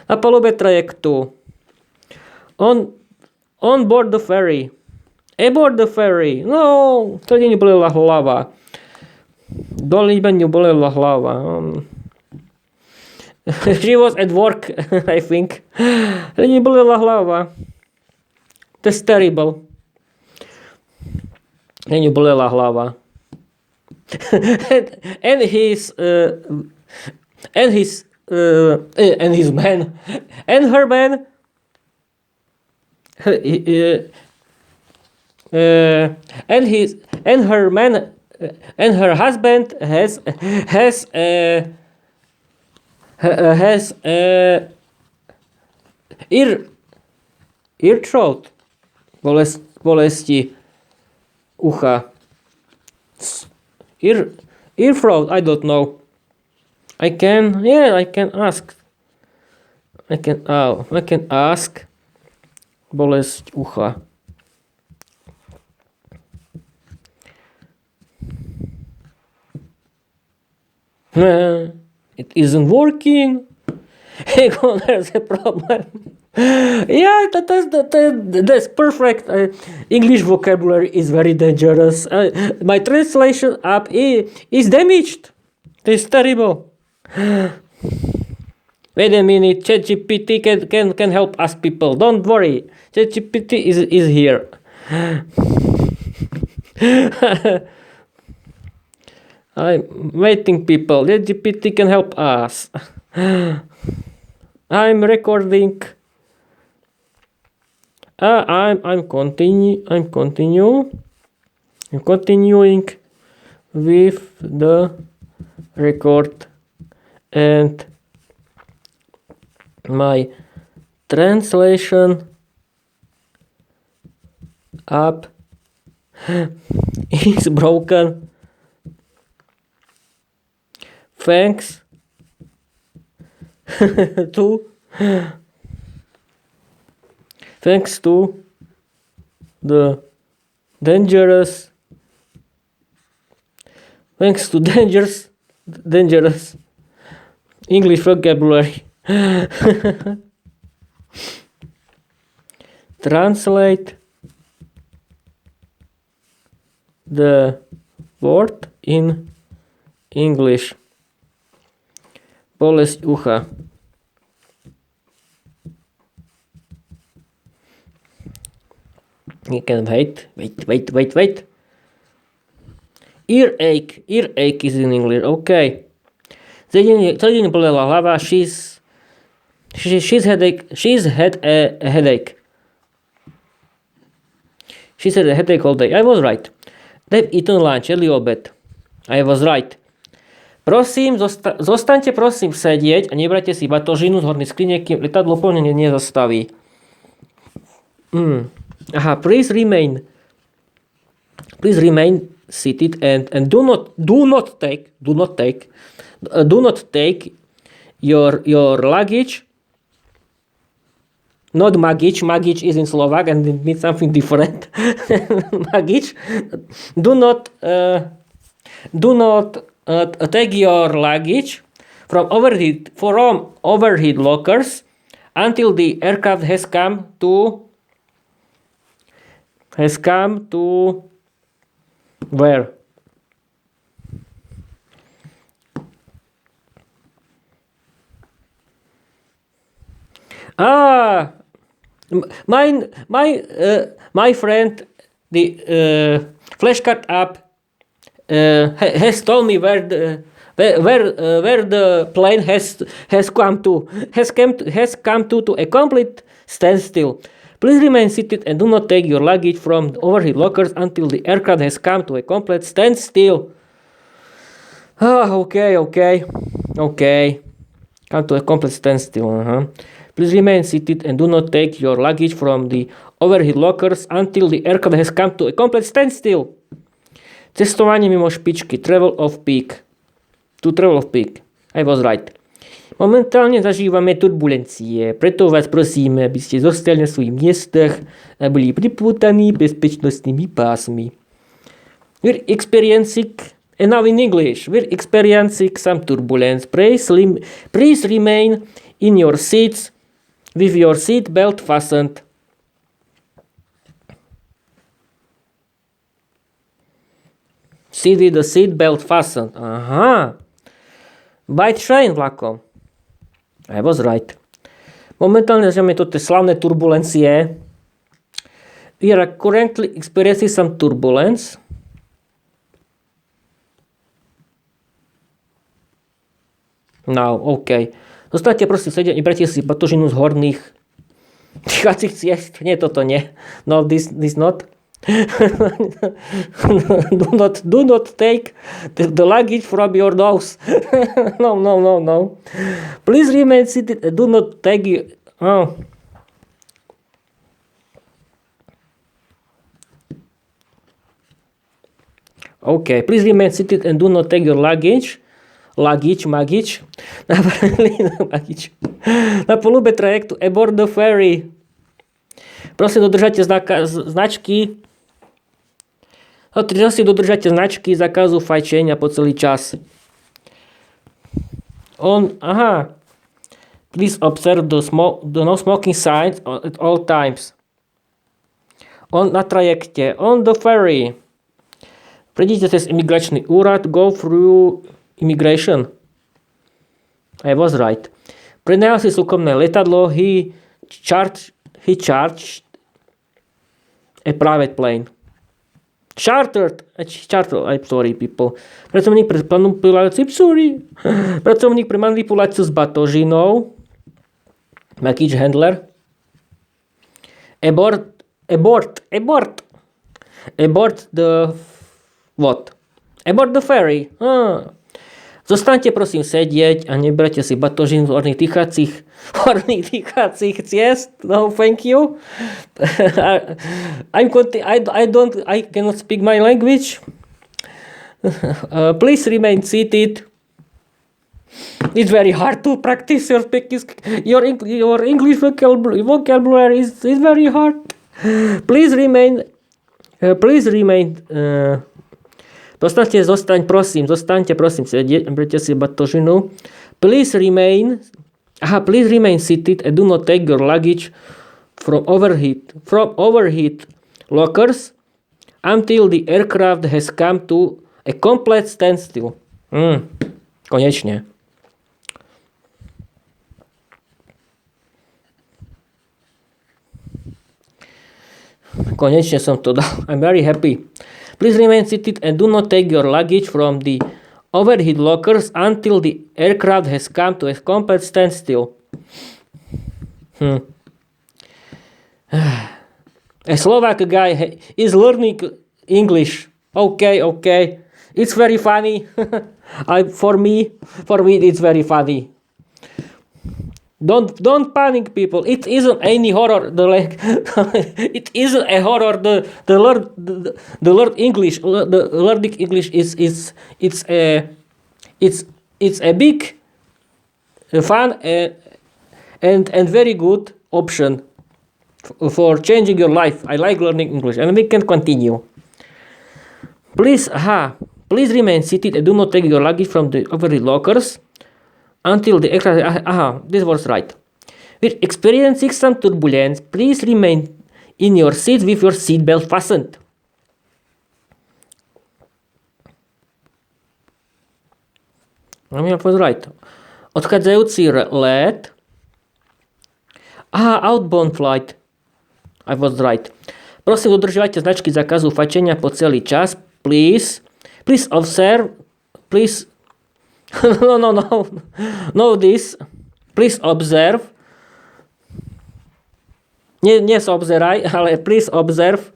Na palube trajektu. On board the ferry. Aboard the ferry. No, vtedy mi bolela hlava. Do Líbanu bolela hlava. She was at work, I think. Vtedy mi bolela hlava. That's terrible. Vtedy mi bolela hlava. and his man and her man and her man and her husband has ear throat bolesti ucha. Ear throat, I don't know. I can ask. I can ask. Bolesť ucha. It isn't working. There's a problem. Yeah, that's perfect. English vocabulary is very dangerous. My translation app is damaged. It's terrible. Wait a minute, ChatGPT can help us people. Don't worry, ChatGPT is here. I'm waiting, people. ChatGPT can help us. I'm recording. I'm continuing with the record and my translation app is broken. Thanks to the dangerous English vocabulary. Translate the word in English. Bolesť ucha. You can wait. Earache is in English. Okay. Celý deň bolela hlava. She's had a headache. She said a headache all day. I was right. They've eaten lunch, jedli obed. I was right. Prosím, zostaňte prosím sedieť a nebrajte si batožinu z hornej skrine, kým lietadlo plne nezastaví. Aha, please remain seated and do not take your luggage. Not luggage is in Slovak and it means something different. Luggage. Do not take your luggage from overhead lockers until the aircraft has come to where? My friend, the flashcard app, has told me where the plane has come to a complete standstill. Please remain seated and do not take your luggage from the overhead lockers until the aircraft has come to a complete standstill. Okay. Come to a complete standstill. Please remain seated and do not take your luggage from the overhead lockers until the aircraft has come to a complete standstill. Cestovanie mimo špičky. Travel off peak. To travel off peak. I was right. Momentálne zažívame turbulencie, preto vás prosíme, aby ste zostali na svojich miestach a boli pripútaní bezpečnostnými pásmi. We're experiencing, and now in English, we're experiencing some turbulence. Please remain in your seats with your seat belt fastened. Sit with the seat belt fastened. Aha. By train vlakom. I was right. Momentálne zažívame toto slavné turbulencie. We are currently experiencing some turbulence. Now, OK. Zostaňte prosím sedieť, neberte si batožinu z horných dýchacích ciest. Nie, toto nie. No, this not. do not take the luggage from your nose. No. Please remain seated and do not take it. Oh. Okay, please remain seated and do not take your luggage. Luggage. Na polube trajektu aboard the ferry. Prosím, dodržajte značky. Dodržajte značky zákazu fajčenia po celý čas. Please observe the no smoking signs at all times. Na trajekte. On the ferry. Prejdite cez imigračný úrad. Go through immigration. I was right. Prenajal si súkromné letadlo. He charged a private plane. Chartered. I'm sorry, people. Pracovník pre manipuláciu s batožinou. Baggage handler. Abort the what? Abort the ferry. Zostaňte prosím sedieť a nebrate si batožinu z horných dýchacích ciest. No, thank you. I cannot speak my language. Please remain seated. It's very hard to practice your English vocabulary is very hard. Please remain. Zostaňte prosím sedieť, berte si batožinu. Please remain seated and do not take your luggage from overhead lockers until the aircraft has come to a complete standstill. Konečne. Konečne som to dal. I'm very happy. Please remain seated and do not take your luggage from the overhead lockers until the aircraft has come to a complete standstill. A Slovak guy is learning English. Okay. It's very funny. For me, it's very funny. Don't panic, people. It isn't any horror. It isn't a horror. The learn English. The learning English is a big fun and very good option for changing your life. I like learning English, and we can continue. Please remain seated and do not take your luggage from the overhead lockers until the aircraft. This was right. We're experiencing some turbulence. Please remain in your seat with your seatbelt fastened. I was right. Odchádzajúci let. Outbound flight. I was right. Prosím, dodržiavajte značky zákazu fajčenia po celý čas. Please observe. Please. No this. Please observe. Nie sa obzeraj, ale please observe.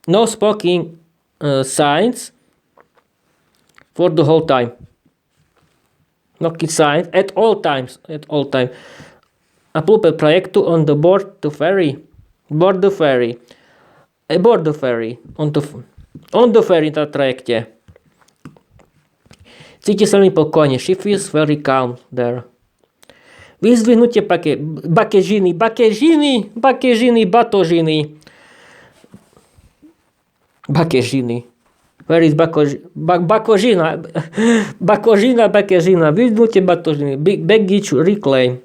No smoking signs for the whole time. No signs at all times. Apply projektu on the board the ferry. On the ferry na trajekte. Cíti sa mi pokojne. She feels very calm there. Vyzdvihnutie batožiny. Where is bakožina? Bakožina. Vyzdvihnutie batožiny. Baggage reclaim.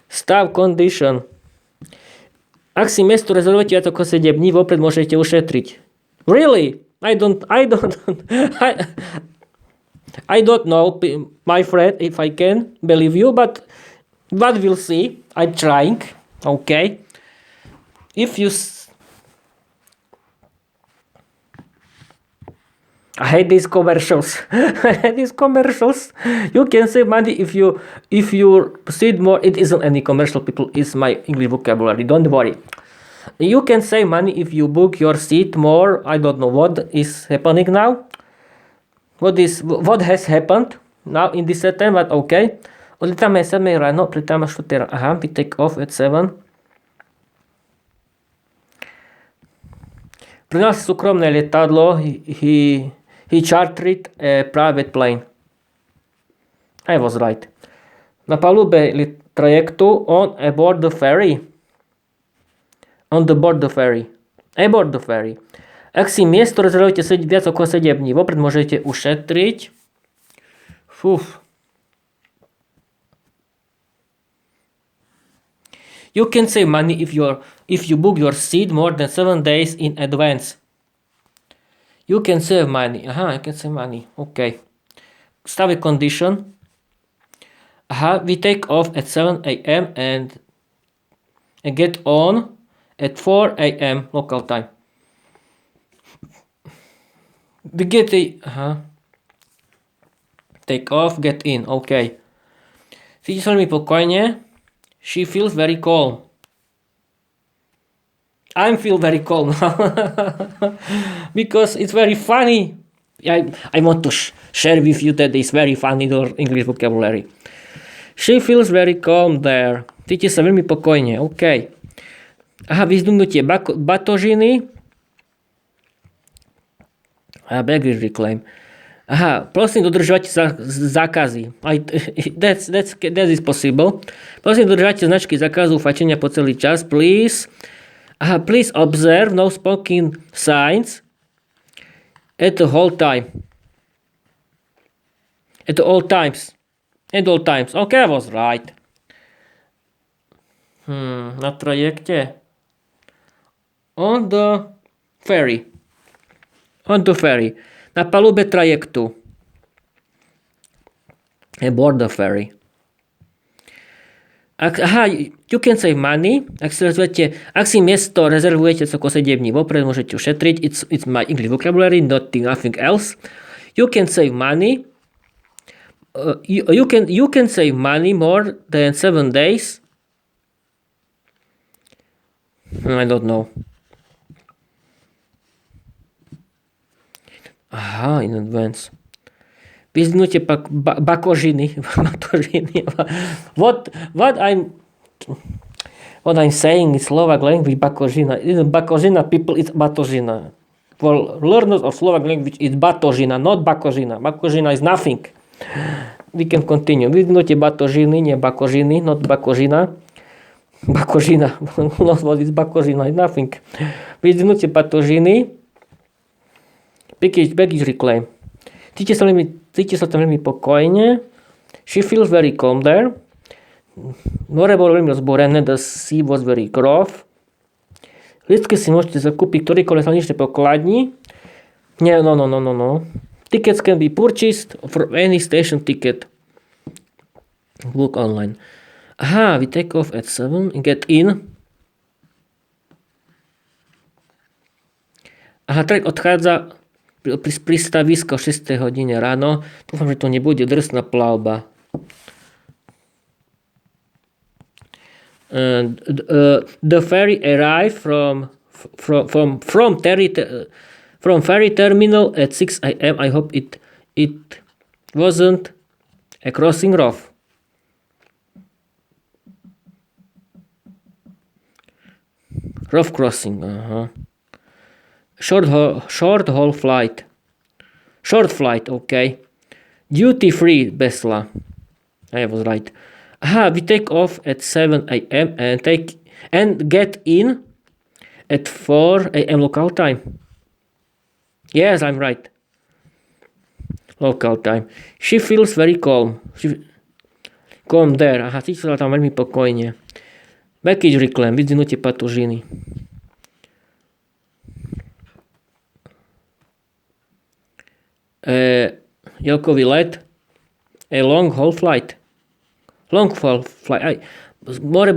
Stav condition. Ak si miesto rezervujete viac ako 7 dní, vopred môžete ušetriť. Really? I don't know, my friend, if I can believe you, but we'll see. I'm trying. Okay. If you I hate these commercials. You can save money if you see more. It isn't any commercial, people. It's my English vocabulary. Don't worry. You can save money if you book your seat more. I don't know what is happening now. What has happened now in this time, but okay. Odletáme 7 ráno, priletáme 4 ráno. Aha, we take off at 7. Pri nás súkromné lietadlo, he chartered a private plane. I was right. Na palube trajektu aboard the ferry. Aboard the ferry. Ak si miesto rezervujete viac ako 7 dní, vopred môžete ušetriť. You can save money if you book your seat more than 7 days in advance. You can save money. Aha, I can save money. Okay. Stave condition. Aha, we take off at 7 a.m. and get on at 4 a.m. local time. We get take off, get in. Okay. Cíti sa mi pokojne. She feels very calm. I feel very calm now because it's very funny. I want to share with you that it's very funny English vocabulary. She feels very calm there. Cíti sa veľmi pokojne. OK. Aha, vyzdvihnutie batožiny. A baggage reclaim. Aha, prosím, dodržovate zákazy. That is possible. Prosím, dodržovate značky zákazu fajčenia po celý čas. Please observe no smoking signs at the whole time. At all times. OK, I was right. Na trajekte. On the ferry. Na palube trajektu. Aboard the ferry. You can save money. Ak si miesto rezervujete ako 7 dní vopred, môžete ušetriť. It's my English vocabulary, nothing else. You can save money. You can save money more than 7 days. I don't know. Aha, in advance. Vyzdvihnutie bakožiny. What I'm saying is Slovak language bakožina. Bakožina people is batožina. For learners of Slovak language it's batožina, not bakožina. Bakožina is nothing. We can continue. Vyzdvihnutie batožiny, nie bakožiny, not bakožina. Bakožina. Not what is bakožina, is nothing. Vyzdvihnutie batožiny. Baggage reclaim. Cíti sa tam veľmi pokojne. She feels very calm there. More bolo veľmi rozborené. The sea was very rough. Lístky si môžete zakúpiť ktorýkoľvek slaničnej pokladni. Nie, no. Tickets can be purchased from any station ticket. Book online. Aha, we take off at 7 and get in. Aha, trek odchádza pri prístavisko 6 hodine ráno. Dúfam, že to nebude drsná plavba. The ferry arrived from ferry terminal at 6 a.m. I hope it wasn't a crossing rough. Rough crossing. Short haul flight. Short flight, okay. Duty free, Besla. I was right. Aha, we take off at 7 a.m. and get in at 4 a.m. local time. Yes, I'm right. Local time. She feels very calm. Calm there. Aha, cítila tam veľmi pokojne. Baggage reclaim, vyzdvihnutie patužiny. Jelkový let. A long haul flight. Long haul flight. More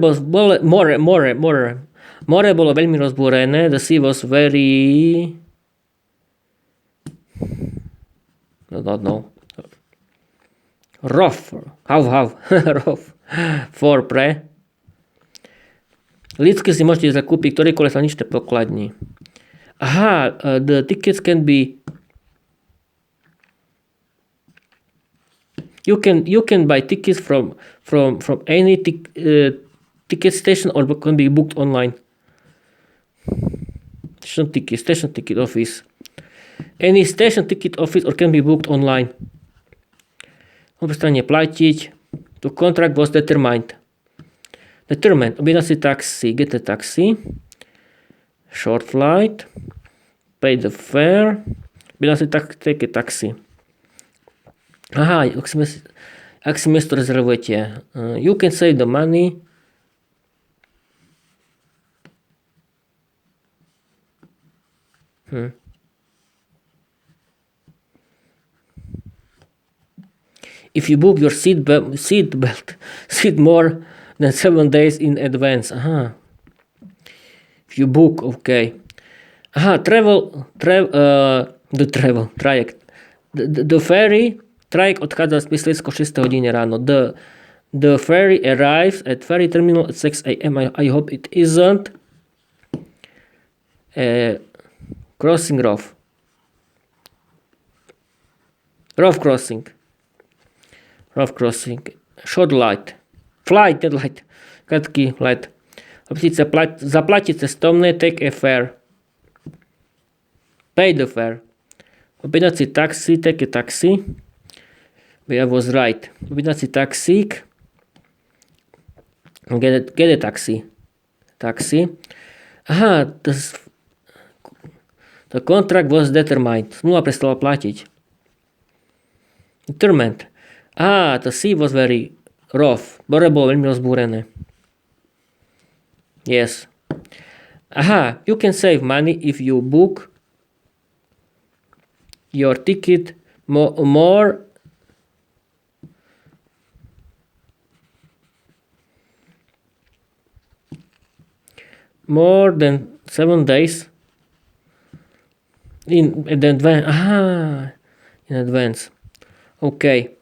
bolo veľmi rozbúrené. The sea was very... No. Rough. How? Rough. For pre. Lístky si môžete zakúpiť ktorýkoľvek slaničnej pokladni. Aha, the tickets can be... You can buy tickets from any ticket station or can be booked online. Station ticket office. Any station ticket office or can be booked online. Prestane platiť. The contract was determined. Objednať si taxi. Get a taxi. Short flight. Pay the fare. Objednať si take a taxi. Aha, ak si miesto rezervujete. You can save the money. If you book your seat more than 7 days in advance. Aha. If you book, okay. Aha, trajekt. The ferry trajekt odchádza z Pieslisko 6 hodine ráno. The ferry arrives at ferry terminal at 6 a.m. I hope it isn't crossing rough. Rough crossing. Short light. Flight, not light. Krátký let. Zaplatiť cestovné, take a fare. Pay the fare. Objednať si taxi, take a taxi. I was right. Objednať si taxík. Get a taxi. Aha, the contract was determined. Zmluva prestala platiť. Determined. The sea was very rough. More bolo veľmi rozbúrené. Yes. Aha, you can save money if you book your ticket more than 7 days in advance. In advance. Okay.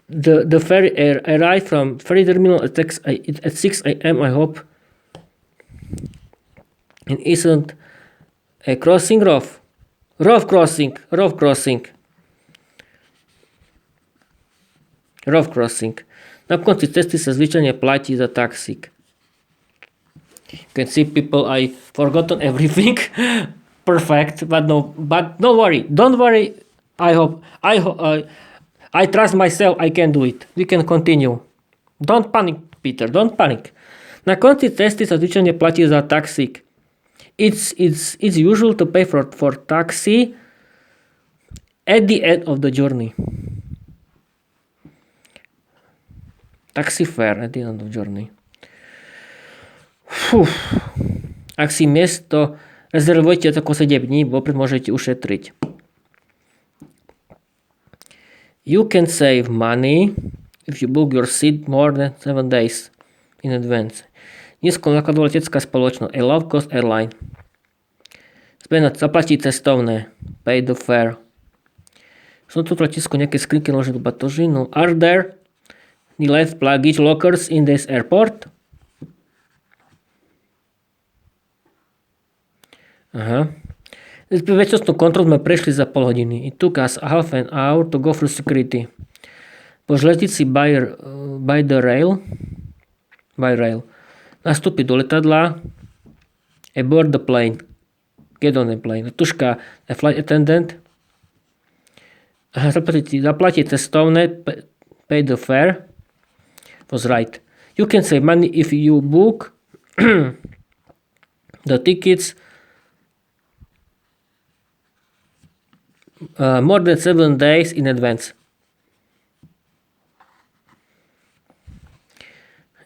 The ferry arrived from ferry terminal at 6 a.m. I hope it isn't a crossing rough. Rough crossing. Na konci cesty sa zvyčajne platí za taxík. You can see, people, I forgotten everything. Perfect, but don't worry. I trust myself, I can do it. We can continue. Don't panic, Peter, don't panic. Na konci cesty sa zvyčajne platí za taxík. It's usual to pay for taxi at the end of the journey. Taxi fare at the end of the journey. Ak si miesto rezervujete ako 7 dní, vopred môžete ušetriť. You can save money if you book your seat more than 7 days in advance. Nízkonákladová letecká spoločnosť, a low-cost airline. Zaplatí cestovné, pay the fare. Sú tu v letisku nejaké skrinky ložené do batožinu. Are there any left luggage lockers in this airport? Aha. Bezpečnostnú kontrolu sme prešli za pol hodiny. It took us half an hour to go through security. Po železnici by rail. Nastúpiť do letadla. Aboard the plane. Get on the plane. Tuška, a flight attendant. Aha, zaplatiť cestovné. Pay the fare. Was right. You can save money if you book the tickets more than 7 days in advance.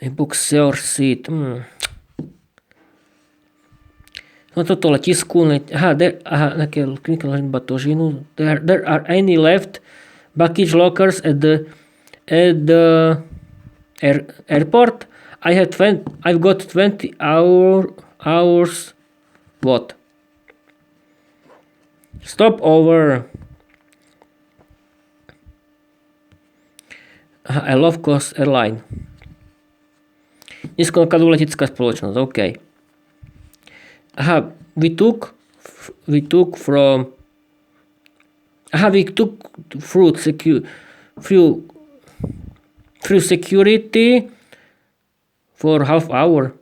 Book your seat. No toto letisku. There are any left baggage lockers at the airport. I've got 20 hours. What? Stop over. I love cost airline. Nízkonákladová letecká spoločnosť. OK. Aha, we took through security for half hour.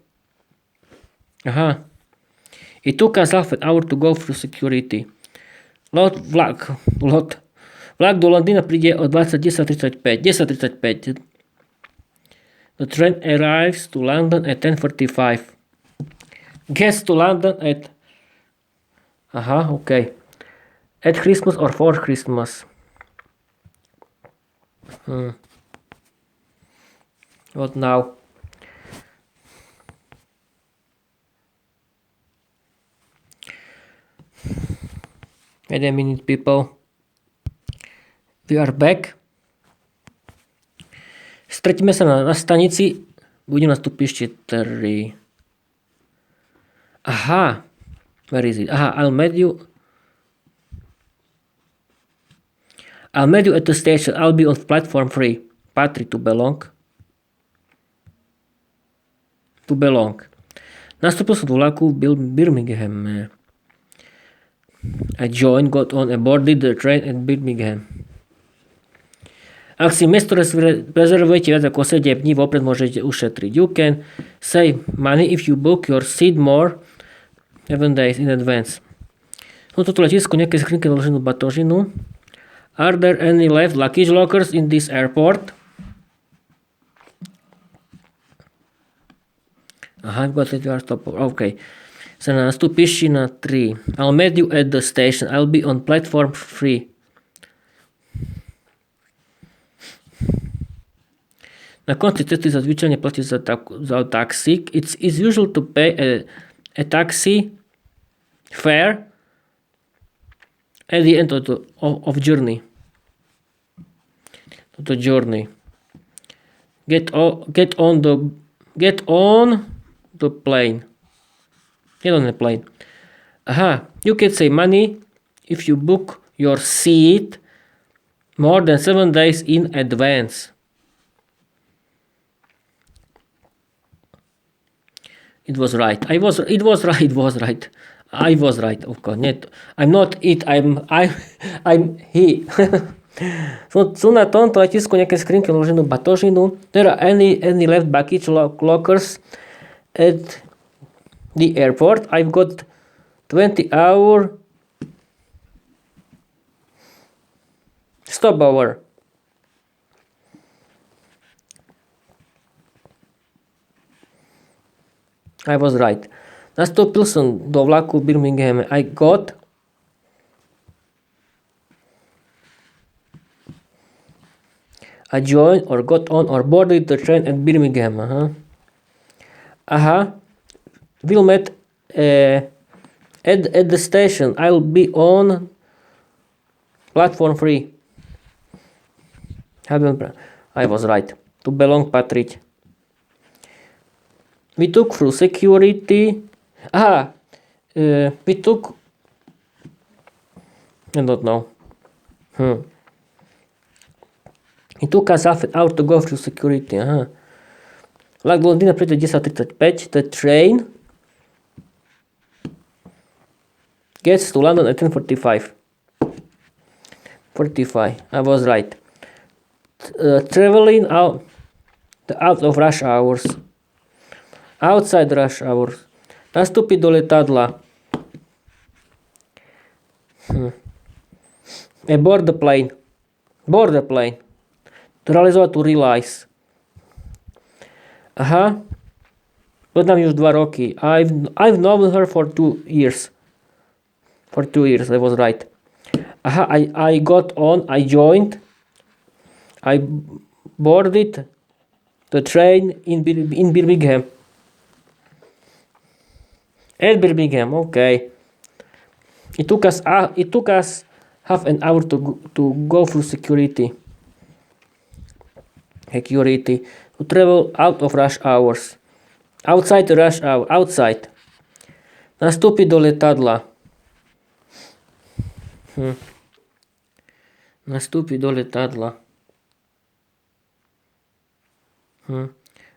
Aha. It took us half an hour to go through security. Vlak do Londýna príde o 10:35. The train arrives to London at 10:45. Gets to London at... Aha, OK. At Christmas or for Christmas. What now? Wait a minute, people. We are back. Stretíme sa na stanici. Budem na stupište 3. Aha. Where is it? Aha, I'll meet you at the station. I'll be on platform 3. Patrí to belong. Nastúpil som do vlaku v Birmingham. I got on and boarded the train at Birmingham. Ak si miesto rezervujete viac ako 7 dní vopred, môžete ušetriť. You can save money if you book your seat more 7 days in advance. No toto letisku nejaké skrinky vloženú batožinu. Are there any left luggage lockers in this airport? Aha, I've got it, you are stop. OK. Sa na nastúpišti na 3. I'll meet you at the station. I'll be on platform 3. Na konci cesty sa zvyčajne platí za taxi. It's usual to pay a taxi fare at the end of journey. Toto journey. Get on the plane. Get on the plane. Aha, you can save money if you book your seat more than 7 days in advance. It was right. I was right. Of course. I'm not it. I'm he. Sú na tomto letisku nejaké skrinky vloženú batožinu. There are any left baggage lockers at the airport. I've got 20 hour stopover. I was right. Nastúpil som do vlaku v Birminghame. I got joined or got on or boarded the train at Birmingham. Aha. We'll meet at the station. I'll be on platform 3. I was right. To belong, patriť. We took through security. We took... I don't know. It took us half an hour to go through security. Vlak do Londýna príde 10:35. The train gets to London at 10:45. 45. I was right. Traveling out of rush hours. Outside rush hours. Nastúpiť do letadla. Aboard the plane. Board the plane. To realizovať, to realize. Poznám už 2 roky. I've known her for 2 years. For 2 years, I was right. I got on, I joined. I boarded the train in Birmingham. At Birmingham, okay. It took us half an hour to go through security. To travel out of rush hours. Outside the rush hour. Outside. Nastúpiť do letadla. Nastúpiť do letadla.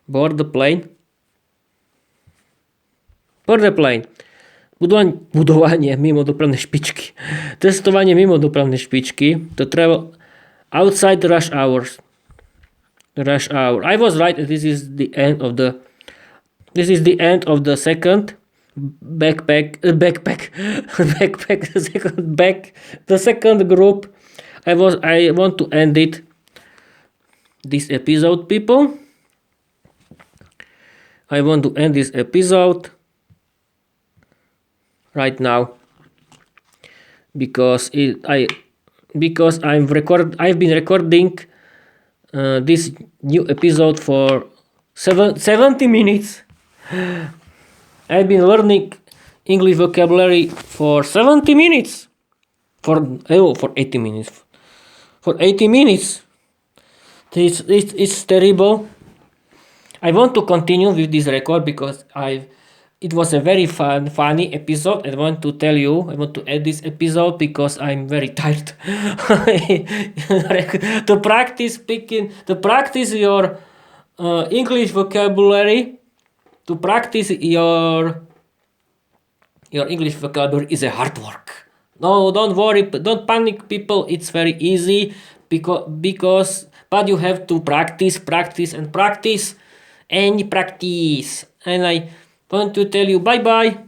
Board the plane. Board the plane. Budovanie mimo dopravnej špičky. Testovanie mimo dopravnej špičky. To travel outside the rush hours. The rush hour. I was right. This is the end of the second backpack. The second group. I want to end it. This episode, people. I want to end this episode right now because I've been recording this new episode for 70 minutes. I've been learning English vocabulary for 70 minutes. For 80 minutes. For 80 minutes. It's terrible. I want to continue with this record because it was a very funny episode. I want to end this episode because I'm very tired. To practice your English vocabulary, to practice your English vocabulary is a hard work. No, don't worry, don't panic, people. It's very easy but you have to practice and practice. And I want to tell you bye bye.